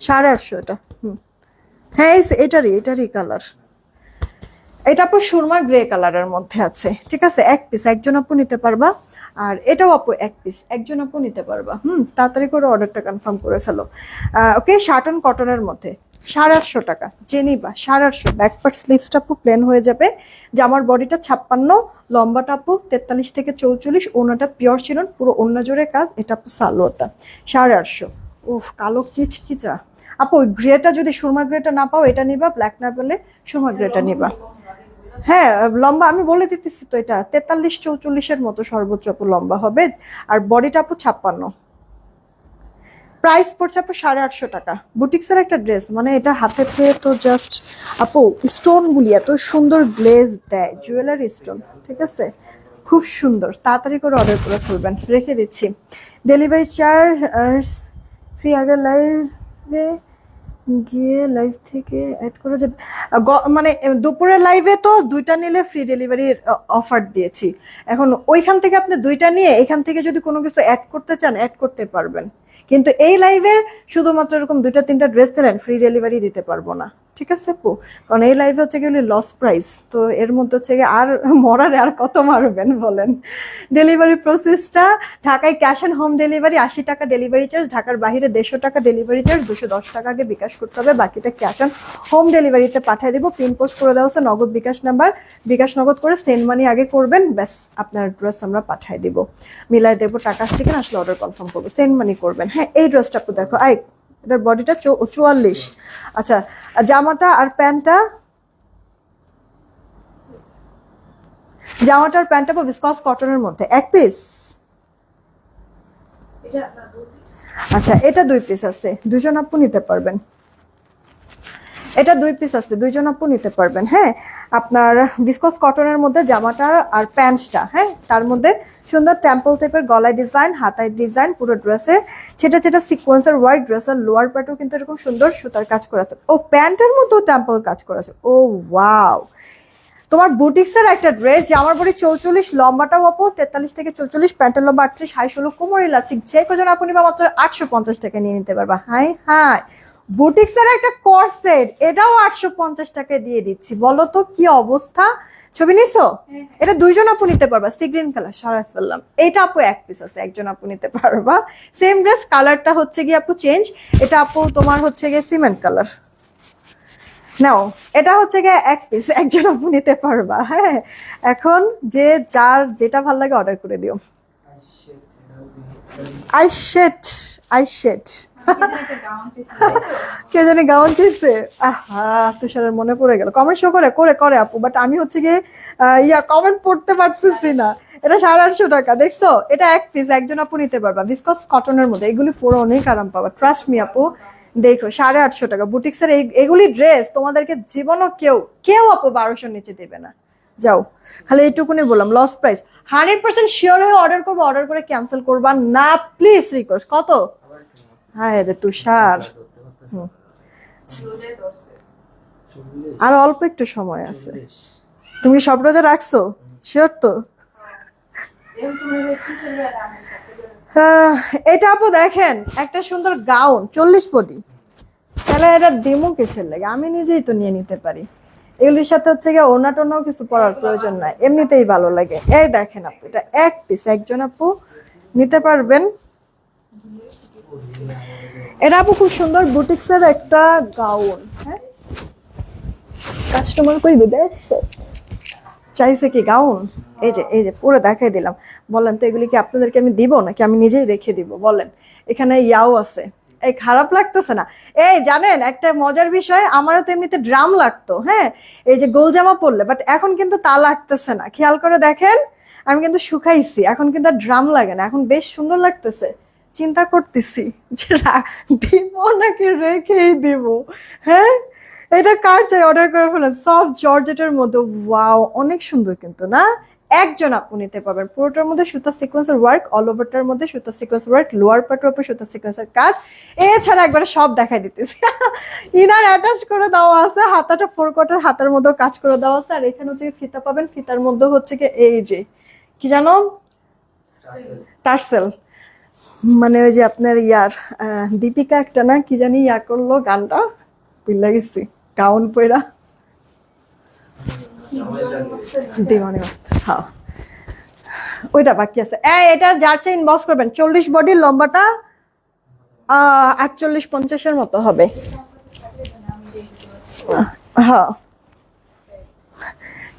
850 এটা। হ্যাঁ, এটারই কালার। এটা আপু সুরমা গ্রে কালারের মধ্যে আছে, ঠিক আছে? এক পিস একজন আপু নিতে পারবা। আর এটাও আপু এক পিস একজন আপু নিতে পারবা। তাড়াতাড়ি করে অর্ডারটা কনফার্ম করে ফেলো। ওকে, শাটন কটনের মধ্যে 850 টাকা, জেনিবা 850। ব্যাক পার্ট স্লিভসটা আপু প্লেন হয়ে যাবে, জামার বডিটা 56, লম্বাটা আপু 43 থেকে 44, ওড়নাটা পিওর চিনন, পুরো ওড়না জোরে কাজ। এটা আপু সালোয়ারটা 850। উফ, কালো কিচকিচা আপু। ওই গ্রেটা যদি সুরমা গ্রেটা না পাও, এটা নিবা। ব্ল্যাক না পেলে সুরমা গ্রেটা নিবা। হ্যাঁ, লম্বা আমি বলে দিতেছি তো, এটা 43-44-এর মতো সর্বোচ্চ আপু লম্বা হবে, আর বডিটা আপু 56। প্রাইস পড়ছে আপু 850 টাকা। বুটিক্সের একটা ড্রেস, মানে এটা হাতে পেয়ে তো জাস্ট আপু, স্টোনগুলি এত সুন্দর গ্লেজ দেয়, জুয়েলারি স্টোন, ঠিক আছে? খুব সুন্দর। তাড়াতাড়ি করে অর্ডার করে ফেলবেন, রেখে দিচ্ছি। Delivery charge free. আগে লাইভে গিয়ে লাইভ থেকে অ্যাড করে যে মানে দুপুরের লাইভে তো 2টা নিলে ফ্রি ডেলিভারির অফার দিয়েছি। এখন ওইখান থেকে আপনি 2টা নিয়ে এখান থেকে যদি কোনো কিছু অ্যাড করতে চান, অ্যাড করতে পারবেন, কিন্তু এই লাইভে শুধুমাত্র এরকম 2টা 3টা ড্রেস দিলেন, ফ্রি ডেলিভারি দিতে পারবো না, ঠিক আছে আপু? কারণ এই লাইভে হচ্ছে গেলে লস প্রাইস, তো এর মধ্যে হচ্ছে গিয়ে আর মরারে আর কত মারবেন বলেন। ডেলিভারি প্রসেসটা, ঢাকায় ক্যাশ অ্যান্ড হোম ডেলিভারি 80 টাকা ডেলিভারি চার্জ, ঢাকার বাইরে 150 টাকা ডেলিভারি চার্জ, 210 টাকা আগে বিকাশ করতে হবে, বাকিটা ক্যাশ অ্যান্ড হোম ডেলিভারিতে পাঠিয়ে দেবো। পিন পোস্ট করে দেওয়া হচ্ছে, নগদ বিকাশ নাম্বার, বিকাশ নগদ করে সেন্ড মানি আগে করবেন, ব্যাস আপনার ড্রেস আমরা পাঠিয়ে দিব, মিলাই দেবো। টাকা আসছে কিনা আসলে অর্ডার কনফার্ম করবো, সেন্ড মানি করবেন। হ্যাঁ, এই ড্রেসটা আপু দেখো, এটার বডিটা 44। আচ্ছা, জামাটা আর প্যান্টটা, জামাটার প্যান্টটা ভিসকস কটনের মধ্যে এক পিস।
এটা না 2 পিস।
আচ্ছা, এটা 2 পিস আছে, 2জন আপু নিতে পারবেন। এটা 2 পিস আছে, 2জন আপু নিতে পারবেন। হ্যাঁ, আপনার ভিসকস কটনের মধ্যে জামাটা আর প্যান্টটা, হ্যাঁ, তার মধ্যে সুন্দর টেম্পল টাইপের গলায় ডিজাইন, হাতায় ডিজাইন, পুরো ড্রেসে সেটা সিকোয়েন্সের ওয়ার্ক। ড্রেসের লোয়ার পার্টও কিন্তু এরকম সুন্দর সুতার কাজ করা আছে। ও, প্যান্টের মতো টেম্পল কাজ করা আছে। ও ওয়াও, তোমার বুটিক্সের একটা ড্রেস, জামার বডি 44, লম্বাটাও আপু 43 থেকে 44, প্যান্টের লম্বা 38, হাই 16, কোমর ইলাস্টিক। যে কজন আপনি বা মাত্র 850 টাকা নিয়ে নিতে পারবা। হাই হাই, বুটিক্সের একটা কর্সেট, এটাও 850 টাকায় দিয়ে দিচ্ছি। বলো তো কি অবস্থা। ছবি নিছো? এটা দুইজন আপু নিতে পারবা। সি গ্রিন কালার সরাই ফেললাম। এটা আপু এক পিস আছে, একজন আপু নিতে পারবা। সেম ড্রেস, কালারটা হচ্ছে গিয়ে আপু চেঞ্জ। এটা আপু তোমার হচ্ছে গিয়ে সিমেন্ট কালার। নাও, এটা হচ্ছে গিয়ে এক পিস, একজন আপু নিতে পারবা। হ্যাঁ, এখন যে যার যেটা ভালো লাগে অর্ডার করে দিও। আইশেট, আইশেট। কে জানি গাউন চাইছে। আহা, তুষারের মনে পড়ে গেল। কমেন্ট শো করে করে করে আপু, বাট আমি হচ্ছে গিয়ে কমেন্ট পড়তে পারতেছি না। এটা 850 টাকা, দেখছো? এটা এক পিস, একজন আপু নিতে পারবা। ভিসকস কটনের মধ্যে, এগুলি পরে অনেক আরাম পাবা, ট্রাস্ট মি আপু। দেখো 850 টাকা বুটিক্সের এগুলি ড্রেস তোমাদেরকে জীবনও কেউ কেউ আপু 1200 নিচে দেবে না। যাও, খালি এইটুকুনি বললাম, লস প্রাইস। 100% শিওর হয়ে অর্ডার করবো, অর্ডার করে ক্যান্সেল করবা না প্লিজ, রিকোয়েস্ট। কত? হ্যাঁ রে তুষার, আর অল্প একটু সময় আছে। তুমি সব রোজা রাখছো? শিওর তো? এটা আপু দেখেন, একটা সুন্দর গাউন 40 বডি, তাহলে এটা দিমু কিসের লাগে? আমি নিজেই তো নিয়ে নিতে পারি। এগুলির সাথে হচ্ছে গিয়ে ওড়না টোনাও কিছু পরার প্রয়োজন নাই, এমনিতেই ভালো লাগে। এই দেখেন আপু, এটা এক পিস, একজন আপু নিতে পারবেন। এটা আপু খুব সুন্দর বুটিক্সের একটা গাউন। হ্যাঁ, কাস্টমার কই বিদেশ চাইছে কি গাউন? এই যে পুরো দেখাই দিলাম। বলেন তো এগুলি কি আপনাদেরকে আমি দিব নাকি আমি নিজেই রেখে দিব? বলেন। এখানে ইয়াও আছে। এই খারাপ লাগতেছে না? এই জানেন একটা মজার বিষয়, আমারও তো এমনিতে ড্রাম লাগতো, হ্যাঁ, এই যে গোল জামা পরলে, বাট এখন কিন্তু তা লাগতেছে না। খেয়াল করে দেখেন, আমি কিন্তু শুকাইছি, এখন কিন্তু আর ড্রাম লাগে না, এখন বেশ সুন্দর লাগতেছে। চিন্তা করতেছি যে দিব নাকি রেখেই দিব। হ্যাঁ, এটা কার চাই অর্ডার করে ফেলেন। সফট জর্জেটের মধ্যে, ওয়াও, অনেক সুন্দর কিন্তু না? একজন আপু নিতে পারবেন। পুরোটার মধ্যে সুতা সিকোয়েন্সের ওয়ার্ক, অল ওভারটার মধ্যে সুতা সিকোয়েন্সের ওয়ার্ক, লোয়ার পার্টের উপর সুতা সিকোয়েন্সের কাজ। এছাড়া একবারে সব দেখাই দিতেছি। ইনার অ্যাটাচ করে দেওয়া আছে, হাতাটা 4 কোয়ার্টার হাতার মধ্যেও কাজ করে দেওয়া আছে। আর এখানে হচ্ছে ফিতা পাবেন, ফিতার মধ্যে হচ্ছে কি এই যে কি জানো, টার্সেল। মানে ওই যে আপনার দীপিকা একটা না কি জানি করলো গানটা, বুঝলা গেছি, গাউন পয়রা দিওয়ানি মাস্ত। হ্যাঁ, ওইটা বাকি আছে। এটা যার চেয়ে ইনবক্স করবেন। 40 বডির, লম্বাটা 48-50-এর মতো হবে। হ্যাঁ,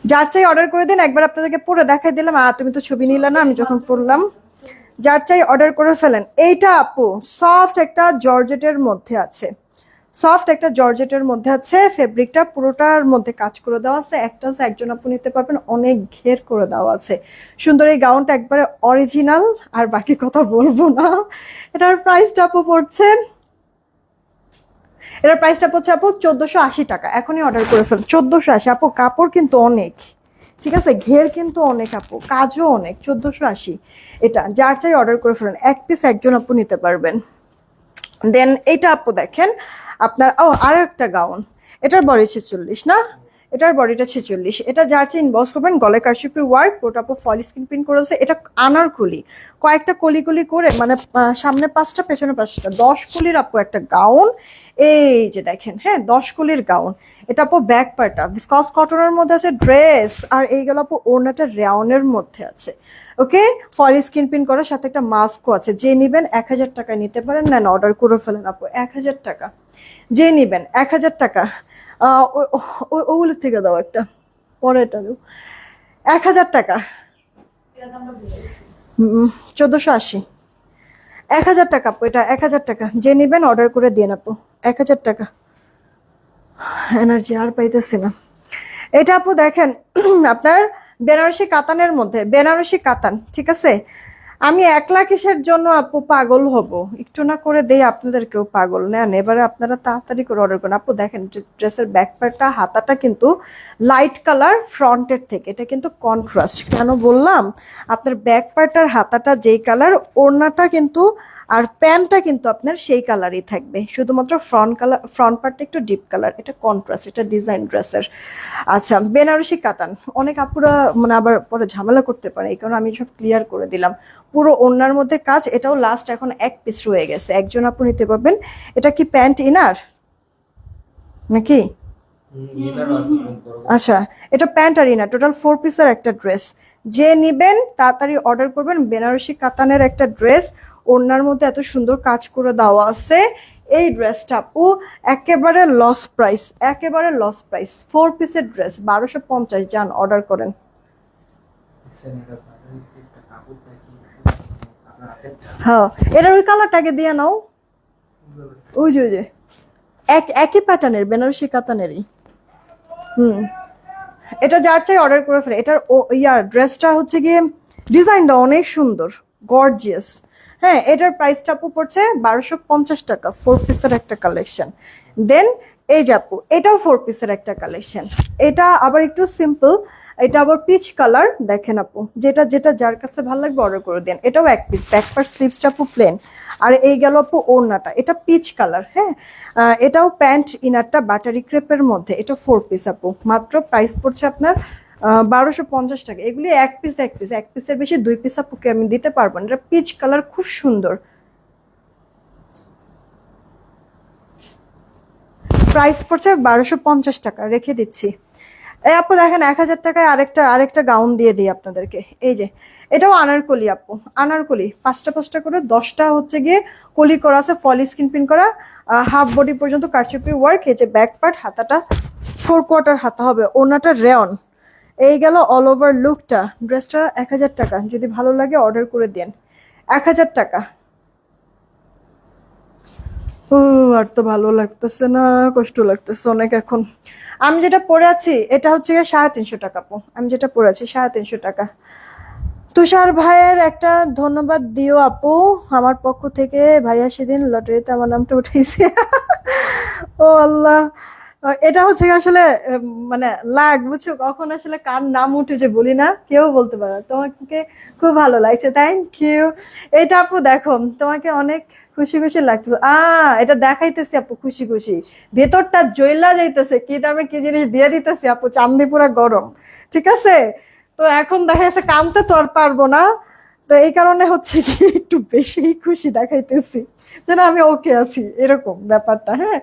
যার চাই অর্ডার করে দিন। একবার আপনাদেরকে পরে দেখাই দিলাম। তুমি তো ছবি নিলে না আমি যখন পড়লাম। যার চাই অর্ডার করে ফেলেন। এইটা আপু সফট একটা জর্জেটের মধ্যে আছে, সফট একটা জর্জেটের মধ্যে আছে। ফেব্রিকটা পুরোটার মধ্যে কাজ করে দেওয়া আছে। একটা আছে, একজন আপু নিতে পারবেন, অনেক ঘের করে দেওয়া আছে। সুন্দর এই গাউনটা একবারে অরিজিনাল, আর বাকি কথা বলবো না। এটার প্রাইসটা আপু পড়ছে, এটার প্রাইসটা পড়ছে আপু 1480 টাকা। এখনই অর্ডার করে ফেলুন। 1480 আপু, কাপড় কিন্তু অনেক, ঠিক আছে, ঘের কিন্তু অনেক আপু, কাজও অনেক। 1480 এটা। যার চাই অর্ডার করে ফেলুন। এক পিস একজন আপু নিতে পারবেন। দেন এটা আপু দেখেন আপনার, আরো একটা গাউন, এটার বডি 46 না? এটার বডিটা 46। এটা যার চেয়ে ইনবক্স করবেন। গলায় কারচুপি ওয়ার্ক, ওটা আপু ফয়েল স্ক্রিন প্রিন্ট করেছে। এটা আনারকলি, কয়েকটা কলি কলি করে, মানে সামনে 5টা পেছনে 5টা, 10 কলির আপু একটা গাউন। এই যে দেখেন, হ্যাঁ, 10 কলির গাউন। এটা আপু ব্যাক পার্টটা ভিসকস কটনের মধ্যে আছে, ড্রেস, আর এইগুলো আপু ওড়নাটা রেওনের মধ্যে আছে। ওকে, ফয়েল স্ক্রিন প্রিন্ট করার সাথে একটা মাস্কও আছে। যে নিবেন 1000 টাকা নিতে পারেন। নেন, অর্ডার করে ফেলেন আপু। 1000 টাকা যে নিবেন, 1000 টাকা। ওগুলোর থেকে দাও একটা, পরে এটা দাও। 1000 টাকা, 1480। 1000 টাকা আপু, এটা 1000 টাকা। যে নিবেন অর্ডার করে দিয়ে আপু। 1000 টাকা। এনার্জি আর পাইতেছি না। এটা আপু দেখেন আপনার বেনারসি কাতানের মধ্যে, বেনারসি কাতান, ঠিক আছে। আমি 1 লাখ কিসের জন্য আপু পাগল হব, একটু না করে দেই আপনাদেরকেও পাগল। নেন, এবারে আপনারা তাড়াতাড়ি করে অর্ডার করুন আপু। দেখেন ড্রেসের ব্যাক পার্টটা, হাতাটা কিন্তু লাইট কালার ফ্রন্টের থেকে, এটা কিন্তু কন্ট্রাস্ট। কেন বললাম? আপনার ব্যাক পার্ট আর হাতাটা যেই কালার, ওড়নাটা কিন্তু আর প্যান্টটা কিন্তু আপনার সেই কালারই থাকবে, শুধুমাত্র ফ্রন্ট পার্টটা একটু ডিপ কালার। এটা কন্ট্রাস্ট, এটা ডিজাইন ড্রেসের। আচ্ছা, বেনারসি কাতান। অনেক আপুরা মানে আবার পরে ঝামেলা করতে পারে, এই কারণে আমি সব ক্লিয়ার করে দিলাম। পুরো ওড়নার মধ্যে কাজ। এটাও লাস্ট এখন এক পিস রয়ে গেছে, একজন আপু নিতে পারবেন। এটা কি প্যান্ট ইনার? নাকি?
ইনারও আছে বড় বড়।
আচ্ছা, এটা প্যান্ট আর ইনার টোটাল 4 পিসের একটা ড্রেস। যে নিবেন তাড়াতাড়ি অর্ডার করবেন। বেনারসি কাতানের একটা ড্রেস, ওড়নার মধ্যে এত সুন্দর কাজ করে দেওয়া আছে। এই ড্রেসটা আপু একেবারে লস প্রাইস, একেবারে লস প্রাইস। 4 পিসের ড্রেস 1250। যান অর্ডার করেন।
দেখছেন এটা ভালো একটা কাপড়টা কি আপনার হাতেরটা
হ্যাঁ, এটার ওই কালারটাকে দিয়ে নাও। ওই যে একই প্যাটার্নের বেনারসি কাতানেরই। এটা যার চাই অর্ডার করে ফেলে। এটার ড্রেসটা হচ্ছে গিয়ে ডিজাইনটা অনেক সুন্দর, গর্জিয়াস। হ্যাঁ, এটার প্রাইসটা আপু পড়ছে 1250 টাকা। 4 পিসের একটা কালেকশন। দেন এই যে আপু, এটাও 4 পিসের একটা কালেকশন। এটা আবার একটু সিম্পল, এটা আবার পিচ কালার। দেখেন আপু, যেটা যেটা যার কাছে ভালো লাগবে অর্ডার করে দেন। এটাও এক পিস, ব্যাক পার্ট স্লিভসটা আপু প্লেন। আর এই গেল আপু ওড়নাটা, এটা পিচ কালার। হ্যাঁ, এটাও প্যান্ট ইনারটা বাটারি ক্রেপের মধ্যে। এটা 4 পিস আপু, মাত্র প্রাইস পড়ছে আপনার 1250 টাকা। এগুলি এক পিস এক পিস, এক পিসের বেশি 2 পিস আপুকে আমি দিতে পারবো না। এটা পিচ কালার, খুব সুন্দর। প্রাইস পড়ছে 1250 টাকা, রেখে দিচ্ছি। এই আপু দেখেন 1000 টাকায় আরেকটা গাউন দিয়ে দিই আপনাদেরকে। এই যে এটাও আনারকলি আপু, আনারকলি 5টা 5টা করে 10টা হচ্ছে গিয়ে কলি করা আছে, ফল স্ক্রিন প্রিন্ট করা, হাফ বডি পর্যন্ত কারচুপি ওয়ার্ক। এই যে ব্যাক পার্ট, হাতাটা 4 কোয়ার্টার হাতা হবে, ওনাটা রেয়ন। এই গেল অল ওভার লুকটা। ড্রেসটা 1000 টাকা, যদি ভালো লাগে অর্ডার করে দেন। 1000 টাকা। ও আর তো ভালো লাগতেছে না, কষ্ট লাগতেছে অনেক এখন। আমি যেটা পরে আছি এটা হচ্ছে 350 টাকা আপু। আমি যেটা পরে আছি 350 টাকা। তুষার ভাইয়ের একটা ধন্যবাদ দিও আপু আমার পক্ষ থেকে। ভাইয়া সেদিন লটারিতে আমার নামটা উঠেছে। ও আল্লাহ, এটা হচ্ছে আসলে মানে লাগ, বুঝছো, কখন আসলে কার নাম উঠে যে বলি না, কেউ বলতে পারে না। তোমাকে খুব ভালো লাগছে, থ্যাংক ইউ। এটা আপু দেখো, তোমাকে অনেক খুশি খুশি লাগতেছে। এটা দেখাইতেছি আপু, খুশি খুশি ভেতরটা জ্বলা যাইতেছে। কি দামে কি জিনিস দিয়ে দিতেছি আপু, চান্দি পুরা গরম। ঠিক আছে, তো এখন দেখা যাচ্ছে কামতে তো আর পারবো না, তো এই কারণে হচ্ছে কি একটু বেশি খুশি দেখাইতেছি যেন আমি ওকে আছি, এরকম ব্যাপারটা। হ্যাঁ,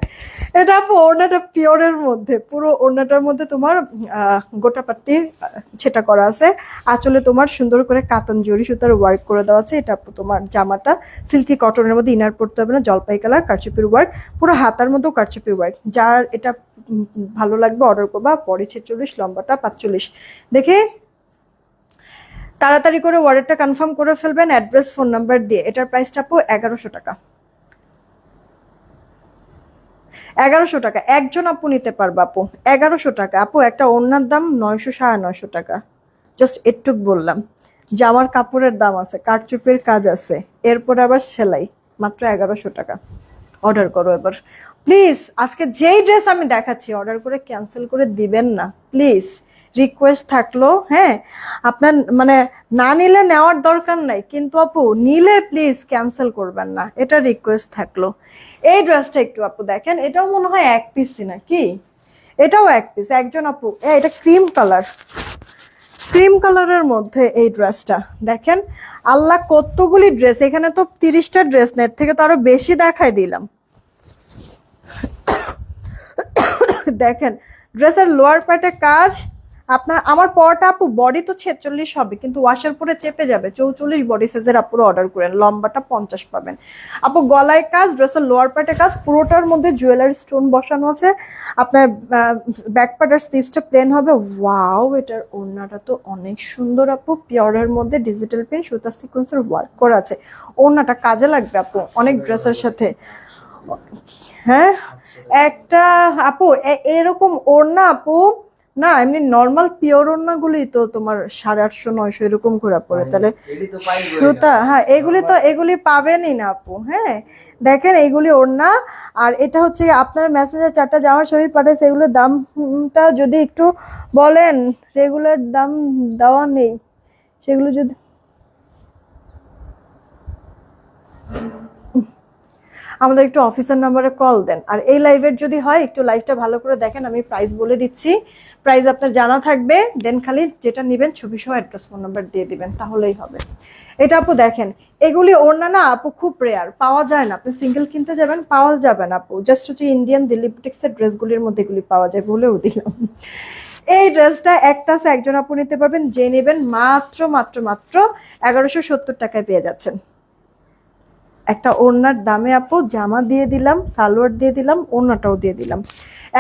এটা আপু ওড়নাটা পিওরের মধ্যে, পুরো ওড়নাটার মধ্যে তোমার গোটা পাত্তির সেটা করা আছে। আঁচলে তোমার সুন্দর করে কাতান জরি সুতার ওয়ার্ক করে দেওয়া আছে। এটা আপু তোমার জামাটা সিল্কি কটনের মধ্যে, ইনার পড়তে হবে না, জলপাই কালার কারচুপির ওয়ার্ক, পুরো হাতার মধ্যেও কারচুপি ওয়ার্ক। যার এটা ভালো লাগবে অর্ডার করবা। পরে 46, লম্বাটা 45। দেখে তাড়াতাড়ি করে অর্ডারটা কনফার্ম করে ফেলবেন অ্যাড্রেস ফোন নাম্বার দিয়ে। এটার প্রাইসটা আপু 1100 টাকা। 1100 টাকা একজন আপু নিতে পারবে আপু। 1100 টাকা আপু। একটা ওড়নার দাম 900 950 টাকা। জাস্ট একটুক বললাম, জামার কাপড়ের দাম আছে, কারচুপির কাজ আছে, এরপর আবার সেলাই। মাত্র 1100 টাকা। অর্ডার করো এবার প্লিজ। আজকে যেই ড্রেস আমি দেখাচ্ছি অর্ডার করে ক্যান্সেল করে দিবেন না প্লিজ, রিকোয়েস্ট থাকলো। হ্যাঁ, আপনার মানে না নিলে নেওয়ার দরকার নাই, কিন্তু আপু নিলে প্লিজ ক্যান্সেল করবেন না, এটা রিকোয়েস্ট থাকলো। এই ড্রেসটা একটু আপু দেখেন, এটাও মনে হয় এক পিসই নাকি, এটাও এক পিস। একজন আপু, এটা ক্রিম কালার, ক্রিম কালারের মধ্যে এই ড্রেসটা দেখেন। আল্লাহ কতগুলি ড্রেস, এখানে তো 30টা ড্রেস, নেট থেকে তো আরো বেশি দেখাই দিলাম। দেখেন ড্রেসের লোয়ার পার্টে কাজ আপনার। আমার পরটা আপু বডি তো 46 হবে, কিন্তু ওয়াশের পরে চেপে যাবে। 44 বডি সাইজের আপুরো অর্ডার করেন, লম্বাটা 50 পাবেন আপু। গলায় কাজ, ড্রেসের লোয়ার পার্টে কাজ, পুরোটার মধ্যে জুয়েলারি স্টোন বসানো আছে। আপনার ব্যাক পার্ট আর স্লিভসটা প্লেন হবে। ওয়াও, এটার ওড়নাটা তো অনেক সুন্দর আপু, পিওরের মধ্যে ডিজিটাল প্রিন্ট সুতা সিকোয়েন্সের ওয়ার্ক করা আছে। ওড়নাটা কাজে লাগবে আপু অনেক ড্রেসের সাথে। হ্যাঁ, একটা আপু এরকম ওড়না আপু না, এমনি নর্মাল পিওর ওড়নাগুলি তো তোমার 850 900 এরকম করে পড়ে। তাহলে
এডি তো পাই
সুতা, হ্যাঁ এগুলি পাবেনই না আপু। হ্যাঁ, দেখেন এইগুলি ওড়না। আর এটা হচ্ছে আপনার মেসেজে 4টা জামার ছবি পাঠাইছে, এগুলোর দামটা যদি একটু বলেন। রেগুলার দাম দেওয়া নেই, সেগুলো যদি আমাদের একটু অফিসের নাম্বারে কল দেন। আর এই লাইভের যদি হয় একটু লাইভটা ভালো করে দেখেন, আমি প্রাইস বলে দিচ্ছি। প্রাইস আপনার জানা থাকবে, দেন খালি যেটা নেবেন ছবি সহ অ্যাড্রেস ফোন নাম্বার দিয়ে দিবেন, তাহলেই হবে। এটা আপু দেখেন, এগুলি ওড়না না আপু খুব রেয়ার, পাওয়া যায় না। আপনি সিঙ্গেল কিনতে যাবেন, পাওয়া যাবে না আপু। জাস্ট হচ্ছে ইন্ডিয়ান দিল্লি বুটিক্সের ড্রেসগুলির মধ্যে এগুলি পাওয়া যায়, বলেও দিলাম। এই ড্রেসটা একটা আছে, একজন আপু নিতে পারবেন, যে নেবেন মাত্র মাত্র মাত্র 1170 টাকায় পেয়ে যাচ্ছেন। একটা ওড়নার দামে আপু জামা দিয়ে দিলাম, সালোয়ার দিয়ে দিলাম, ওড়নাটাও দিয়ে দিলাম,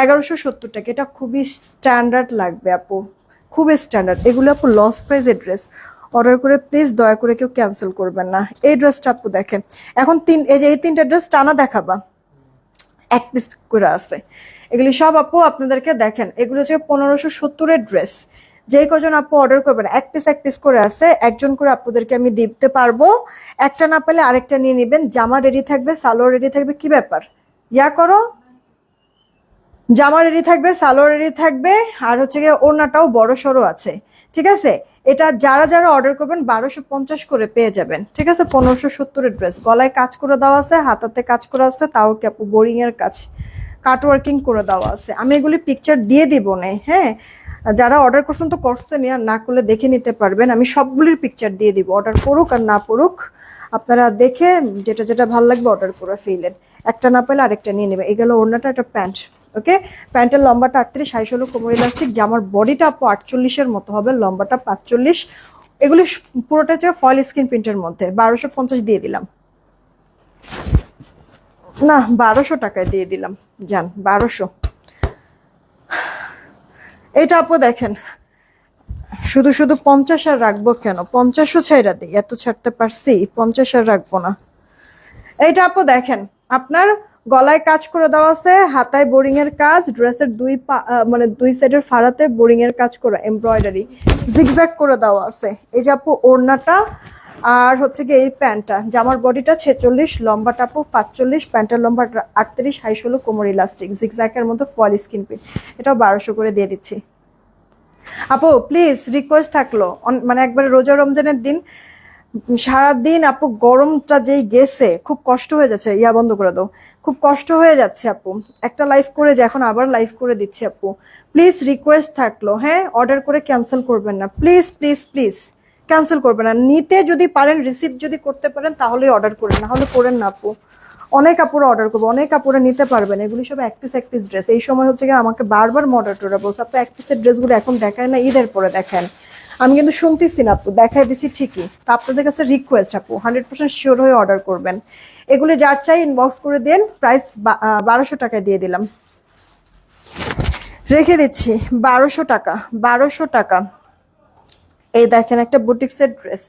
1170 টাকা। এটা খুবই স্ট্যান্ডার্ড লাগবে আপু, খুবই স্ট্যান্ডার্ড। এগুলো আপু লস প্রাইজের ড্রেস, অর্ডার করে প্লিজ দয়া করে কেউ ক্যান্সেল করবেন না। এই ড্রেসটা আপু দেখেন, এখন এই তিনটা ড্রেস টানা দেখাবা, এক পিস করে আছে। এগুলি সব আপু আপনাদেরকে দেখেন, এগুলো হচ্ছে 1570-এর ড্রেস। যেই কজন আপু অর্ডার করবেন, এক পিস করে আছে, একজন করে আপুদেরকে আমি দিতে পারবো। একটা না পেলে আরেকটা নিয়ে নেবেন। জামা রেডি থাকবে, সালোয়ার রেডি থাকবে, কি ব্যাপার ইয়া করো, জামা রেডি থাকবে, সালোয়ার রেডি থাকবে, আর হচ্ছে গিয়ে ওড়নাটাও বড় সড়ো আছে, ঠিক আছে। এটা যারা যারা অর্ডার করবেন 1250 করে পেয়ে যাবেন, ঠিক আছে। 1570-এর ড্রেস, গলায় কাজ করে দেওয়া আছে, হাতাতে কাজ করা আছে, তাও কি আপু বোরিং এর কাজ, কাটওয়ার্কিং করে দেওয়া আছে। আমি এগুলি পিকচার দিয়ে দিব না, হ্যাঁ। যারা অর্ডার করছেন তো করছেন, আর না করলে দেখে নিতে পারবেন। আমি সবগুলির পিকচার দিয়ে দিব, অর্ডার করুক আর না করুক, আপনারা দেখে যেটা যেটা ভালো লাগবে অর্ডার করে ফেলেন। একটা না পেলে আরেকটা নিয়ে নেবে। এই গেল ওড়নাটা, একটা প্যান্ট, ওকে। প্যান্টের লম্বাটা 38, 60 হলো কোমর ইলাস্টিক। জামার বডিটা আপু 48-এর মতো হবে, লম্বাটা 45। এগুলি পুরোটা হচ্ছে ফয়েল স্ক্রিন প্রিন্টের মধ্যে। 1250 দিয়ে দিলাম, না 1200 টাকায় দিয়ে দিলাম, যান 1200। এটা আপু দেখেন, শুধু শুধু 50 আর রাখবো কেন, 50ও ছাইরা দিই, এত ছাড়তে পারছি, 50 আর রাখবো না। এইটা আপু দেখেন, আপনার গলায় কাজ করে দেওয়া আছে, হাতায় বোরিং এর কাজ, ড্রেসের মানে দুই সাইডের ফাড়াতে বোরিং এর কাজ করা, এমব্রয়ডারি জিগজ্যাগ করে দেওয়া আছে। এই যে আপু ওড়নাটা, আর হচ্ছে কি এই প্যান্টটা, জামার বডিটা 46, লম্বাটা আপু 45, প্যান্টের লম্বা 38, 60 হলো কোমর ইলাস্টিক, জিগজ্যাগের মধ্যে ফয়েল স্ক্রিন প্রিন্ট। এটাও 1200 করে দিয়ে দিচ্ছি। আপু প্লিজ রিকোয়েস্ট থাকলো, মানে একবারে রোজা রমজানের দিন, সারাদিন আপু গরমটা যেই গেছে, খুব কষ্ট হয়ে যাচ্ছে, ইয়া বন্ধ করে দাও, খুব কষ্ট হয়ে যাচ্ছে আপু। একটা লাইভ করে যে এখন আবার লাইভ করে দিচ্ছি আপু, প্লিজ রিকোয়েস্ট থাকলো, হ্যাঁ। অর্ডার করে ক্যান্সেল করবেন না প্লিজ প্লিজ প্লিজ, ক্যান্সেল করবেন না। নিতে যদি পারেন, রিসিভ যদি করতে পারেন তাহলেই অর্ডার করেন, না হলে করেন না আপু। অনেক কাপড় অর্ডার করবো, অনেক কাপড়ে নিতে পারবেন। এগুলি সব এক পিস ড্রেস। এই সময় হচ্ছে গিয়ে আমাকে বারবার মডারেটররা বলছে আপু এক পিসের ড্রেসগুলো এখন দেখায় না, ঈদের পরে দেখেন। আমি কিন্তু শুনতেছি না আপু, দেখাই দিচ্ছি ঠিকই। তা আপনাদের কাছে রিকোয়েস্ট আপু 100% শিওর হয়ে অর্ডার করবেন। এগুলি যার চাই ইনবক্স করে দেন। প্রাইস 1200 টাকায় দিয়ে দিলাম, রেখে দিচ্ছি 1200 টাকা, 1200 টাকা। এই দেখেন একটা বুটিক্সের ড্রেস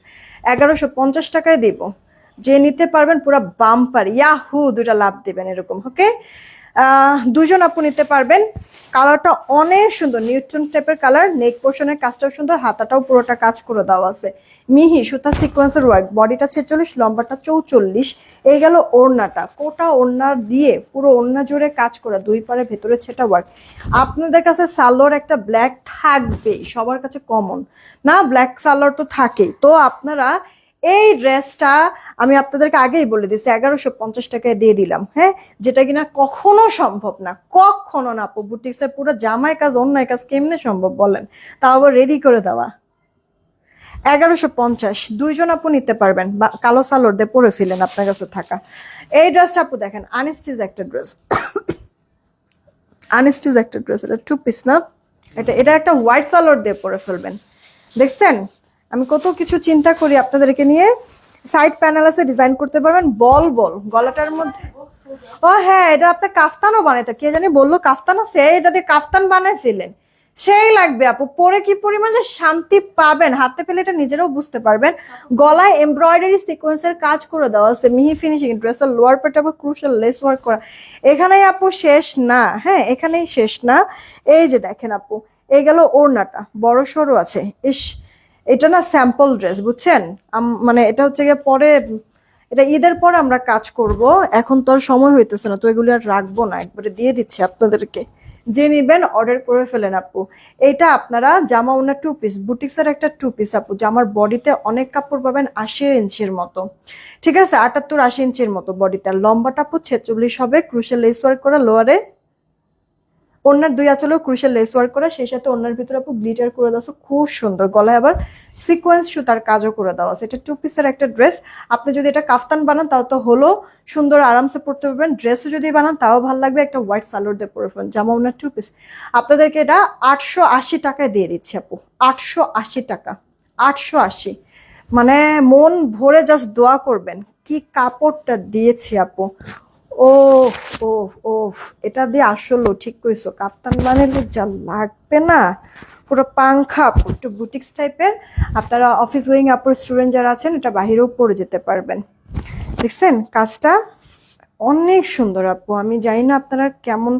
1150 টাকায় দিব। যে নিতে পারবেন পুরো বাম্পার ইয়াহু দুটা লাভ দেবেন এরকম, ওকে। দুজন আপু নিতে পারবেন। কালারটা অনেক সুন্দর, নিউট্রন টাইপের কালার, নেক পোর্শনের কাজটাও সুন্দর, হাতাটাও পুরোটা কাজ করে দেওয়া আছে, মিহি সুতা সিকোয়েন্সের ওয়ার্ক, বডিটা 46, লম্বাটা 44। এই গেল ওড়নাটা, কোটা ওড়না দিয়ে পুরো ওড়না জুড়ে কাজ করা, দুই পারে ভেতরে ছেটা ওয়ার্ক। আপনাদের কাছে সালোয়ার একটা ব্ল্যাক থাকবেই, সবার কাছে কমন না, ব্ল্যাক সালোয়ার তো থাকেই। তো আপনারা এই ড্রেসটা আমি আপনাদেরকে আগেই বলে দিচ্ছি 1150 টাকায় দিয়ে দিলাম, হ্যাঁ। যেটা কিনা কখনো সম্ভব না, কখনো না আপু। বুটিক্সের পুরো জামায় কাজ, অন্যায় কাজ কেমনে সম্ভব বলেন, তাও আবার রেডি করে দেওয়া। 1150, দুইজন আপু নিতে পারবেন। বা কালো সালোয়ার দিয়ে পরে ফেলেন আপনার কাছে থাকা। এই ড্রেসটা আপু দেখেন, আনস্টিচ একটা ড্রেস, আনস্টিচ একটা ড্রেস, এটা 2 পিস না, এটা একটা হোয়াইট সালোয়ার দিয়ে পরে ফেলবেন। দেখছেন আমি কত কিছু চিন্তা করি আপনাদেরকে নিয়ে। সাইড প্যানেল আছে, ডিজাইন করতে পারবেন, বল বল গলাটার মধ্যে। ও হ্যাঁ, এটা আপনি কাফতানও বানাইতে, কে জানি বললো কাফতান আছে, এটা দিয়ে কাফতান বানায় ফেলেন, সেই লাগবে আপু। পরে কি পরিমাণ যে শান্তি পাবেন, হাতে পেলে এটা নিজেরাও বুঝতে পারবেন। গলায় এমব্রয়ডারি সিকোয়েন্সের কাজ করে দেওয়া আছে, মিহি ফিনিশিং, ড্রেসের লোয়ার পার্ট আবার ক্রুশাল লেস ওয়ার্ক করা। এখানেই আপু শেষ না, হ্যাঁ এখানেই শেষ না। এই যে দেখেন আপু, এই গেল ওড়নাটা, বড় সড়ো আছে, ইস এটা না স্যাম্পল ড্রেস, বুঝছেন। মানে এটা হচ্ছে গিয়ে পরে, এটা ঈদের পর আমরা কাজ করব, এখন তো আর সময় হইতেছে না, তো এগুলি আর রাখবো না, একবারে দিয়ে দিচ্ছি আপনাদেরকে। যে নিবেন অর্ডার করে ফেলেন আপু। এটা আপনারা জামা ওনা 2 পিস, বুটিক্সের একটা 2 পিস আপু। জামার বডিতে অনেক কাপড় পাবেন, 80 ইঞ্চির মতো, ঠিক আছে, 78-80 ইঞ্চির মতো বডিতে। আর লম্বাটা আপু 46 হবে, ক্রুশাল লেস ওয়ার্ক করা লোয়ারে। ওনার দুই আঁচলেও ক্রুশিয়াল লেস ওয়ার্ক করা, সেই সাথে ওনার ভিতরে আপু গ্লিটার করে দেওয়া আছে, খুব সুন্দর। গলায় আবার সিকোয়েন্স সুতার কাজও করে দেওয়া আছে। এটা 2 পিসের একটা ড্রেস। আপনি যদি এটা কাফতান বানান তাও তো হলো, সুন্দর আরামসে পরতে পারবেন। ড্রেসও যদি বানান তাও ভালো লাগবে, একটা হোয়াইট সালোয়ার দিয়ে পরে ফেলেন। জামা ওনার 2 পিস। আপনাদেরকে এটা 880 টাকায় দিয়ে দিচ্ছি আপু, 880 টাকা, 880। মানে মন ভরে জাস্ট দোয়া করবেন, কি কাপড়টা দিয়েছি আপু। ও ও ও, এটা দিয়ে আসলে ঠিক কইছো, কাফতান বানালে যা লাগবে না, পুরো পাংখা আপু, একটু বুটিক্স টাইপের। আপনারা অফিস গোয়িং আপুর স্টুডেন্ট যারা আছেন, এটা বাহিরেও পরে যেতে পারবেন। দেখছেন কাজটা অনেক সুন্দর আপু। আমি জানি না আপনারা কেমন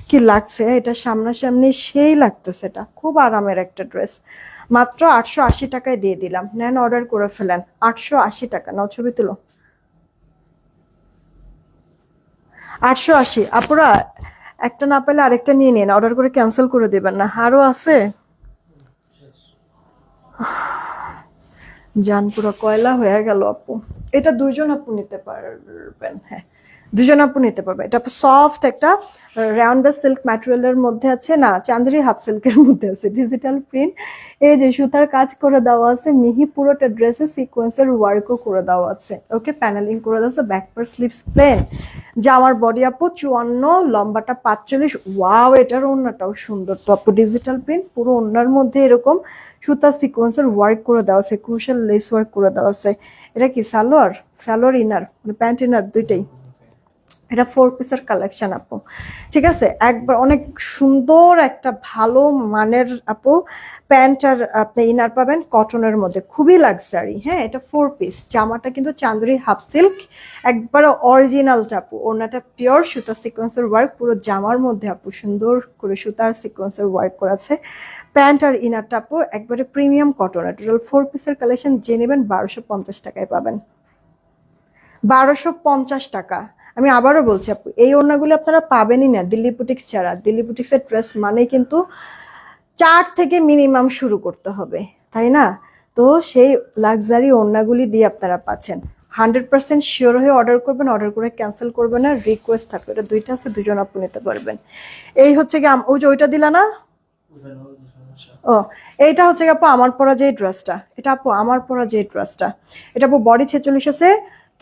কি লাগছে, এটা সামনাসামনি সেই লাগতেছে। এটা খুব আরামের একটা ড্রেস, মাত্র 880 টাকায় দিয়ে দিলাম। নেন, অর্ডার করে ফেলেন। 880 টাকা, নাও ছবি তুলো। 880 আপুরা, একটা না পেলে আরেকটা নিয়ে নিন, অর্ডার করে ক্যান্সেল করে দেবেন না। আরো আছে, জান পুরো কয়লা হয়ে গেল আপু। এটা 2 জন আপু নিতে পারবেন, হ্যাঁ 2 জন আপু নিতে পারবে। এটা সফট একটা রাউন্ড বেস সিল্ক ম্যাটেরিয়ালের মধ্যে আছে, না চান্দেরি হাফ সিল্কের মধ্যে আছে, ডিজিটাল প্রিন্ট। এই যে সুতার কাজ করে দেওয়া আছে, মিহি পুরোটা ড্রেসে সিকোয়েন্সের ওয়ার্কও করে দেওয়া আছে। ওকে, প্যানেলিং করে দেওয়া আছে, ব্যাক পার স্লিভস প্লেন। জামার বডি আপু 54, লম্বাটা 45। ওয়াও, এটার ওড়নাটাও সুন্দর তো আপু, ডিজিটাল প্রিন্ট পুরো ওড়নার মধ্যে এরকম সুতা সিকোয়েন্সের ওয়ার্ক করে দেওয়া আছে, ক্রুশিয়াল লেস ওয়ার্ক করে দেওয়া আছে। এটা কি সালোয়ার, সালোয়ার ইনার মানে প্যান্ট ইনার দুইটাই। এটা 4 পিসের কালেকশন আপু, ঠিক আছে। একবার অনেক সুন্দর একটা ভালো মানের আপু প্যান্ট আর আপনি ইনার পাবেন কটনের মধ্যে, খুবই লাক্সারি। হ্যাঁ, এটা 4 পিস। জামাটা কিন্তু চান্দুরি হাফ সিল্ক, একবার অরিজিনালটা আপু। ওড়নাটা পিওর সুতা সিকোয়েন্সের ওয়ার্ক পুরো জামার মধ্যে আপু, সুন্দর করে সুতার সিকোয়েন্সের ওয়ার্ক করা আছে। প্যান্ট আর ইনারটা আপু একবারে প্রিমিয়াম কটনের। টোটাল 4 পিসের কালেকশন যে নেবেন 1250 টাকায় পাবেন, 1250 টাকা। আমি আবারও বলছি আপু, এই ওড়নাগুলো আপনারা পাবেনই না দিল্লি বুটিক্স ছাড়া। দিল্লি বুটিক্সের ড্রেস মানে কিন্তু 4 থেকে মিনিমাম শুরু করতে হবে, তাই না? তো সেই লাক্সারি ওড়নাগুলি দিয়ে আপনারা পাচ্ছেন। 100% শিওর হয়ে অর্ডার করবেন, অর্ডার করে ক্যান্সেল করবেন না। রিকোয়েস্ট থাকবে, এটা 2টা আছে, 2 জন আপু নিতে পারবেন। এই হচ্ছে কি ওই যে ওইটা দিলা না, ও এইটা হচ্ছে আপু আমার পরা যে ড্রেসটা, এটা আপু আমার পরা যে ড্রেসটা। এটা আপু বডি 46 আছে,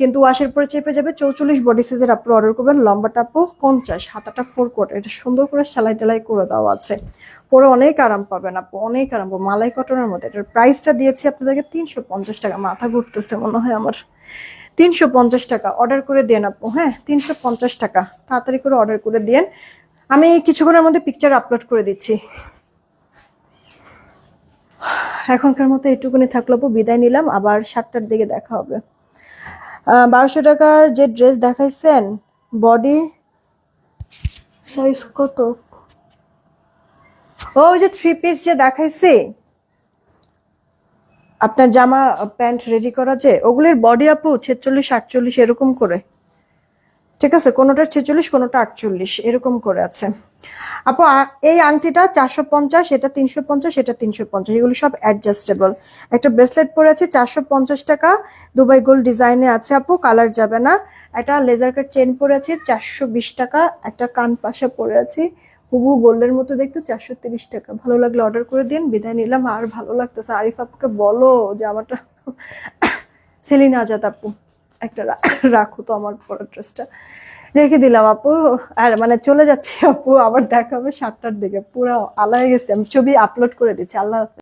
কিন্তু ওয়াশের পরে চেপে যাবে 44 বডি সাইজের আপু অর্ডার করবেন। লম্বাটা আপু 50, হাতাটা 4 কোয়ার্টার। এটা সুন্দর করে সেলাই টেলাই করে দেওয়া আছে, পরে অনেক আরাম পাবেন আপু, অনেক আরাম পাবো। মালাই কটনের মধ্যে এটার প্রাইসটা দিয়েছি আপনাদেরকে 350 টাকা। মাথা ঘুরতেছে মনে হয় আমার। 350 টাকা অর্ডার করে দেন আপু, হ্যাঁ 350 টাকা, তাড়াতাড়ি করে অর্ডার করে দেন। আমি কিছুক্ষণের মধ্যে পিকচার আপলোড করে দিচ্ছি। এখনকার মতো এইটুকুনি থাকলো আপু, বিদায় নিলাম, আবার 7টার দিকে দেখা হবে। 1200 টাকার যে ড্রেস দেখাইছেন, বডি সাইজ কত? ওই যে 3 পিস যে দেখাইছি আপনার জামা প্যান্ট রেডি করা, যে ওগুলির বডি আপু 46 48 এরকম করে, ঠিক আছে। কোনোটার 46, কোনোটা 48 এরকম করে আছে আপু। এই আংটিটা 450, এটা 350, এটা 350, এগুলো সব অ্যাডজাস্টেবল। একটা ব্রেসলেট পরে আছে 450 টাকা, দুবাই গোল্ড ডিজাইনে আছে আপু, কালার যাবে না। একটা লেজার কাট চেন পরে আছে 420 টাকা, একটা কান পাশা পরে আছে হুবু গোল্ডের মতো দেখতে 430 টাকা। ভালো লাগলে অর্ডার করে দিন, বিদায় নিলাম। আর ভালো লাগতেছে, আরিফ আপুকে বলো যে আমারটা সেলিনা আজাদ আপু একটা রাখো তো আমার পরা ড্রেসটা। রেখে দিলাম আপু, আর মানে চলে যাচ্ছি আপু, আবার দেখা হবে 7টার দিকে। পুরো আলাদা গেছে, আমি ছবি আপলোড করে দিচ্ছি। আল্লাহ হাফেজ।